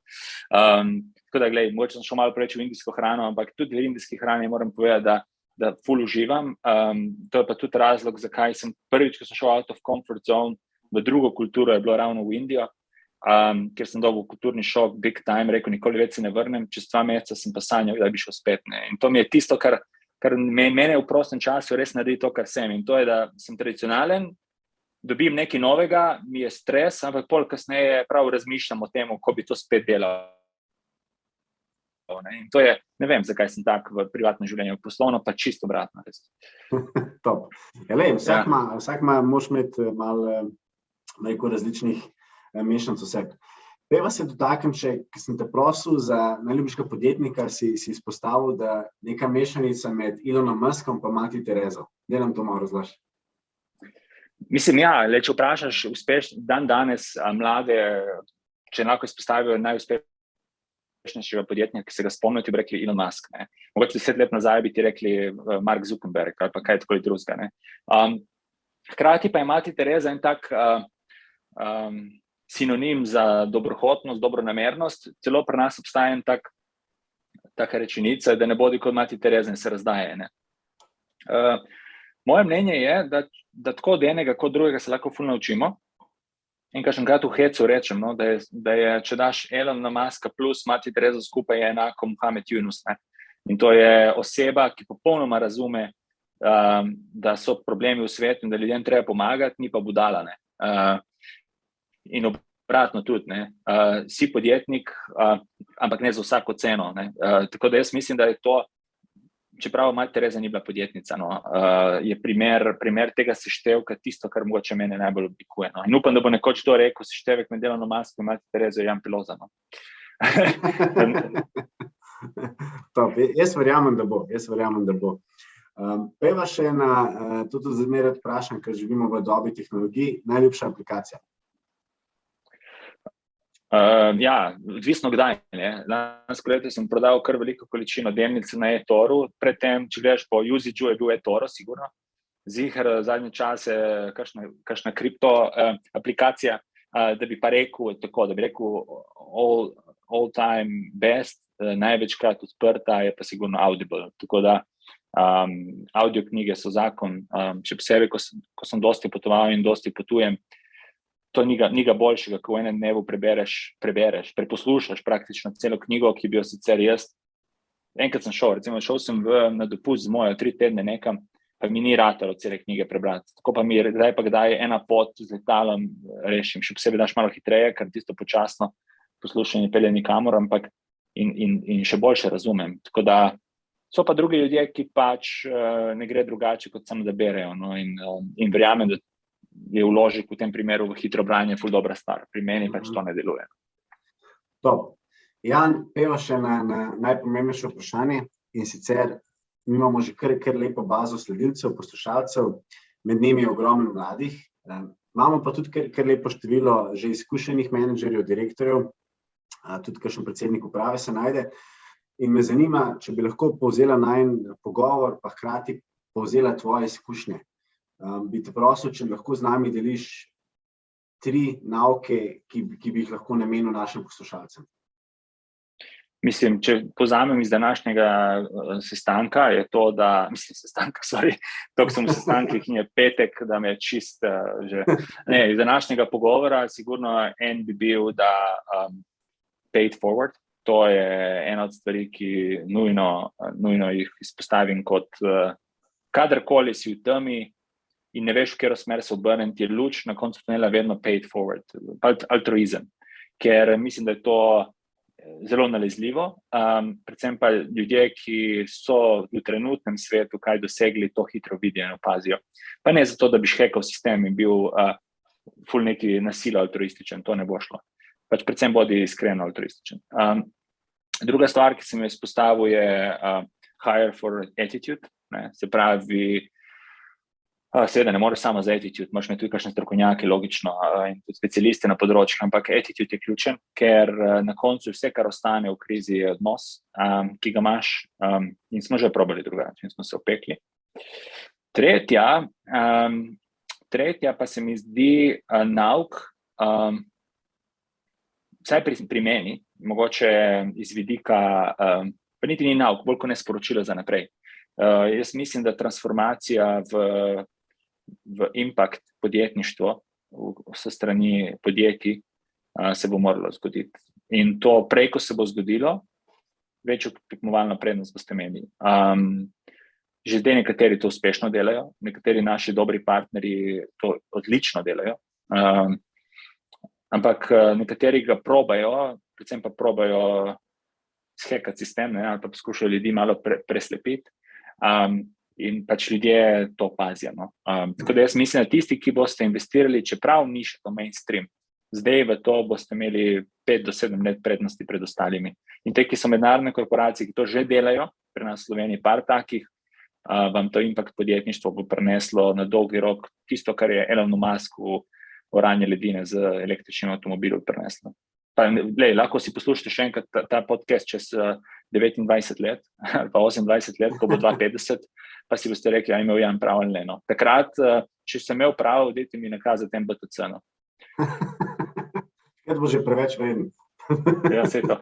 Tako da, glej, mogoče sem šel malo preveč v indijsko hrano, ampak tudi v indijski hrani moram povedati, da ful uživam. To je pa tudi razlog, zakaj sem prvič, ko sem šel out of comfort zone, v drugo kulturo je bilo ravno v Indijo, ker sem dobil kulturni šok, big time, rekel, nikoli več se ne vrnem, čez 2 meseca sem pa sanjal, da bi šel spet. Ne. In to mi je tisto, kar mene v prostem času res naredi to, kar sem. In to je, da sem tradicionalen, dobim nekaj novega, mi je stres, ampak pol kasneje prav razmišljam o tem, ko bi to spet delal. Ne. In to je, ne vem, zakaj sem tak v privatnem življenju, poslovno pa čisto obratno. Top. Vsak ima, moraš imeti malo različnih mešanc vseh. Peva se dotaknem še, ker sem te prosil za najljubšega podjetnika, si izpostavil, da neka mešanica med Elonom Muskom pa Mati Terezo. Daj nam to malo razlaži. Mislim, če vprašaš dan danes mlade, če enako izpostavijo najuspešnejšega podjetnika, ki se ga spomniti, bi rekli Elon Musk. Ne. Mogoče 10 let nazaj bi ti rekli Mark Zuckerberg ali pa kaj takoli drugega. Ne. Hkrati pa je Mati Tereza en tak sinonim za dobrohotnost, dobronamernost. Celo pri nas obstaja en taka rečenica, da ne bodi kot Mati Tereza in se razdaje. Ne. Moje mnenje je, da tako od enega kot drugega se lahko ful naučimo. In kakšenkrat v hecu rečem, no, da je, če daš Elona Muska plus Mati Terezo skupaj, je enako Mohamed Yunus. Ne. In to je oseba, ki popolnoma razume, da so problemi v svetu in da ljudem treba pomagati, ni pa budala. Ne. In obratno tudi, ne. Si podjetnik, ampak ne za vsako ceno. Ne. Tako da jaz mislim, da je to, čeprav Mati Tereza ni bila podjetnica, no, je primer tega seštevka tisto, kar mogoče mene najbolj oblikuje. No. In upam, da bo nekoč to rekel seštevek med Elonom Muskom in Mati Terezo Jan Piloza. No. Top. Jaz verjamem, da bo. Peva še tudi zmeraj vprašam, ker živimo v dobi tehnologij, najljubša aplikacija. Odvisno kdaj. Lansko leto sem prodal kar veliko količino delnic na eToru, predtem, če gledaš po usage-u, je bil eToro, sigurno. Ziher zadnje čase, kakšna kripto aplikacija, da bi pa rekel tako, da bi rekel all time best, največkrat odprta je pa sigurno Audible. Tako da audio knjige so zakon, še posebej, ko sem dosti potoval in dosti potujem, to ni ga boljšega, ko v enem dnevu prebereš, preposlušaš praktično celo knjigo, ki bi jo sicer jaz. Enkrat sem šel sem na dopust z mojo 3 tedne nekam, pa mi ni ratalo cele knjige prebrati. Tako pa mi kdaj ena pot z letalom rešim, še posebej daš malo hitreje, ker tisto počasno poslušanje pelje nikamor, ampak in še boljše razumem. Tako da so pa drugi ljudje, ki pač ne gre drugače, kot samo da berejo. No, in verjamem, da je vložek v tem primeru v hitro branje ful dobra stvar. Pri meni pač to ne deluje. Top. Jan, peva še na najpomembnejše vprašanje in sicer mi imamo že kar lepo bazo sledilcev, poslušalcev, med njimi je ogromno mladih. Imamo pa tudi kar lepo število že izkušenih menedžerjev, direktorjev, tudi kakšen predsednik uprave se najde. In me zanima, če bi lahko povzela najin pogovor, pa hkrati povzela tvoje izkušnje. Bi te prosil, če lahko z nami deliš 3 nauke, ki bi jih lahko namenil našim poslušalcem. Mislim, če povzamem iz današnjega sestanka, je to, iz sestankih in je petek, da me je čist že. Ne, iz današnjega pogovora sigurno en bi bil, da paid forward. To je ena od stvari, ki nujno jih izpostavim kot kadarkoli si v temi in ne veš, v katero smer se obrnem, ti je luč na koncu tunela vedno paid forward, altruizem, ker mislim, da je to zelo nalezljivo, predvsem pa ljudje, ki so v trenutnem svetu kaj dosegli, to hitro vidijo in opazijo. Pa ne zato, da bi hekal sistem in bil ful neki nasilo altruističen, to ne bo šlo. Pač predvsem bodi iskreno altruističen. Druga stvar, ki sem jo izpostavil, je hire for attitude, ne? Se pravi, seveda ne moreš samo za attitude, moraš imeti tudi kakšne strokovnjake, logično, in tudi specialiste na področju, ampak attitude je ključen, ker na koncu vse, kar ostane v krizi, je odnos, ki ga imaš, in smo že probali drugače in smo se opekli. Tretja pa se mi zdi nauk, vsaj pri meni, mogoče iz vidika, pa niti ni nauk, bolj kot ne sporočilo za naprej. Jaz mislim, da transformacija v impact podjetništvo s strani podjetij se bo moralo zgoditi. In to prej, ko se bo zgodilo, večjo tekmovalno prednost boste imeli. Že zdaj nekateri to uspešno delajo, nekateri naši dobri partnerji to odlično delajo, ampak nekateri ga probajo, predvsem pa probajo shekati sistem, ne, ali pa poskušajo ljudi malo preslepiti. In pač ljudje to opazijo. No? Tako da jaz mislim, da tisti, ki boste investirali, čeprav ni še to mainstream, zdaj v to boste imeli 5 do 7 let prednosti pred ostalimi. In te, ki so mednarodne korporacije, ki to že delajo, pri nas v Sloveniji par takih, vam to impact podjetništvo bo prineslo na dolgi rok tisto, kar je Elon Musk v oranje ledine z električnim avtomobilom prineslo. Lahko si poslušate še enkrat ta podcast čez 29 let ali pa 28 let, ko bo 2050, pa si boste rekli, imel Jan prav ali ne. No. Takrat, če sem imel prav, dajte mi nakazati MBTC. No. Kaj bo že preveč vredno. Ja, sej to.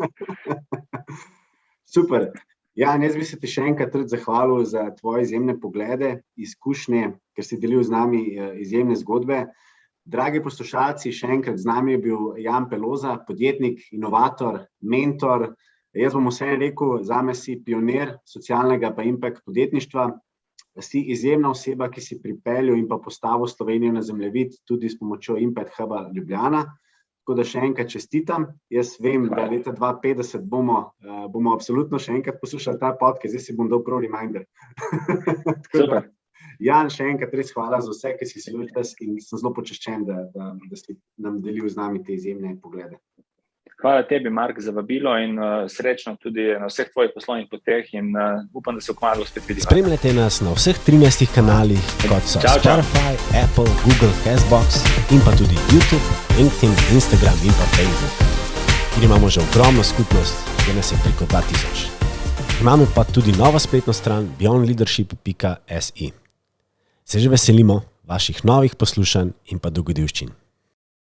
Super. Jan, jaz bi se ti še enkrat zahvalil za tvoje izjemne poglede, izkušnje, ker si delil z nami izjemne zgodbe. Dragi poslušalci, še enkrat z nami je bil Jan Peloza, podjetnik, inovator, mentor. Jaz bom vse rekel, zame si pionir socialnega pa impact podjetništva. Si izjemna oseba, ki si pripeljal in pa postavil Slovenijo na zemljevid tudi s pomočjo Impact Huba Ljubljana. Tako da še enkrat čestitam. Jaz vem, da leta 2050 bomo absolutno še enkrat poslušali ta podcast, zdaj si bom dal prav reminder. Super. Jan, še enkrat res hvala za vse, ki si se čas in sem zelo počaščen, da si nam delil z nami te izjemne poglede. Hvala tebi, Mark, za vabilo in srečno tudi na vseh tvojih poslovnih poteh in upam, da se kmalu spet vidimo. Spremljajte nas na vseh 13 kanalih, kot so Spotify, Apple, Google, Castbox in pa tudi YouTube, LinkedIn, Instagram in pa Facebook. Kjer imamo že ogromno skupnost, kjer nas je preko 2000. Imamo pa tudi novo spletno stran beyondleadership.si. Se že veselimo vaših novih poslušanj in pa dogodivščin.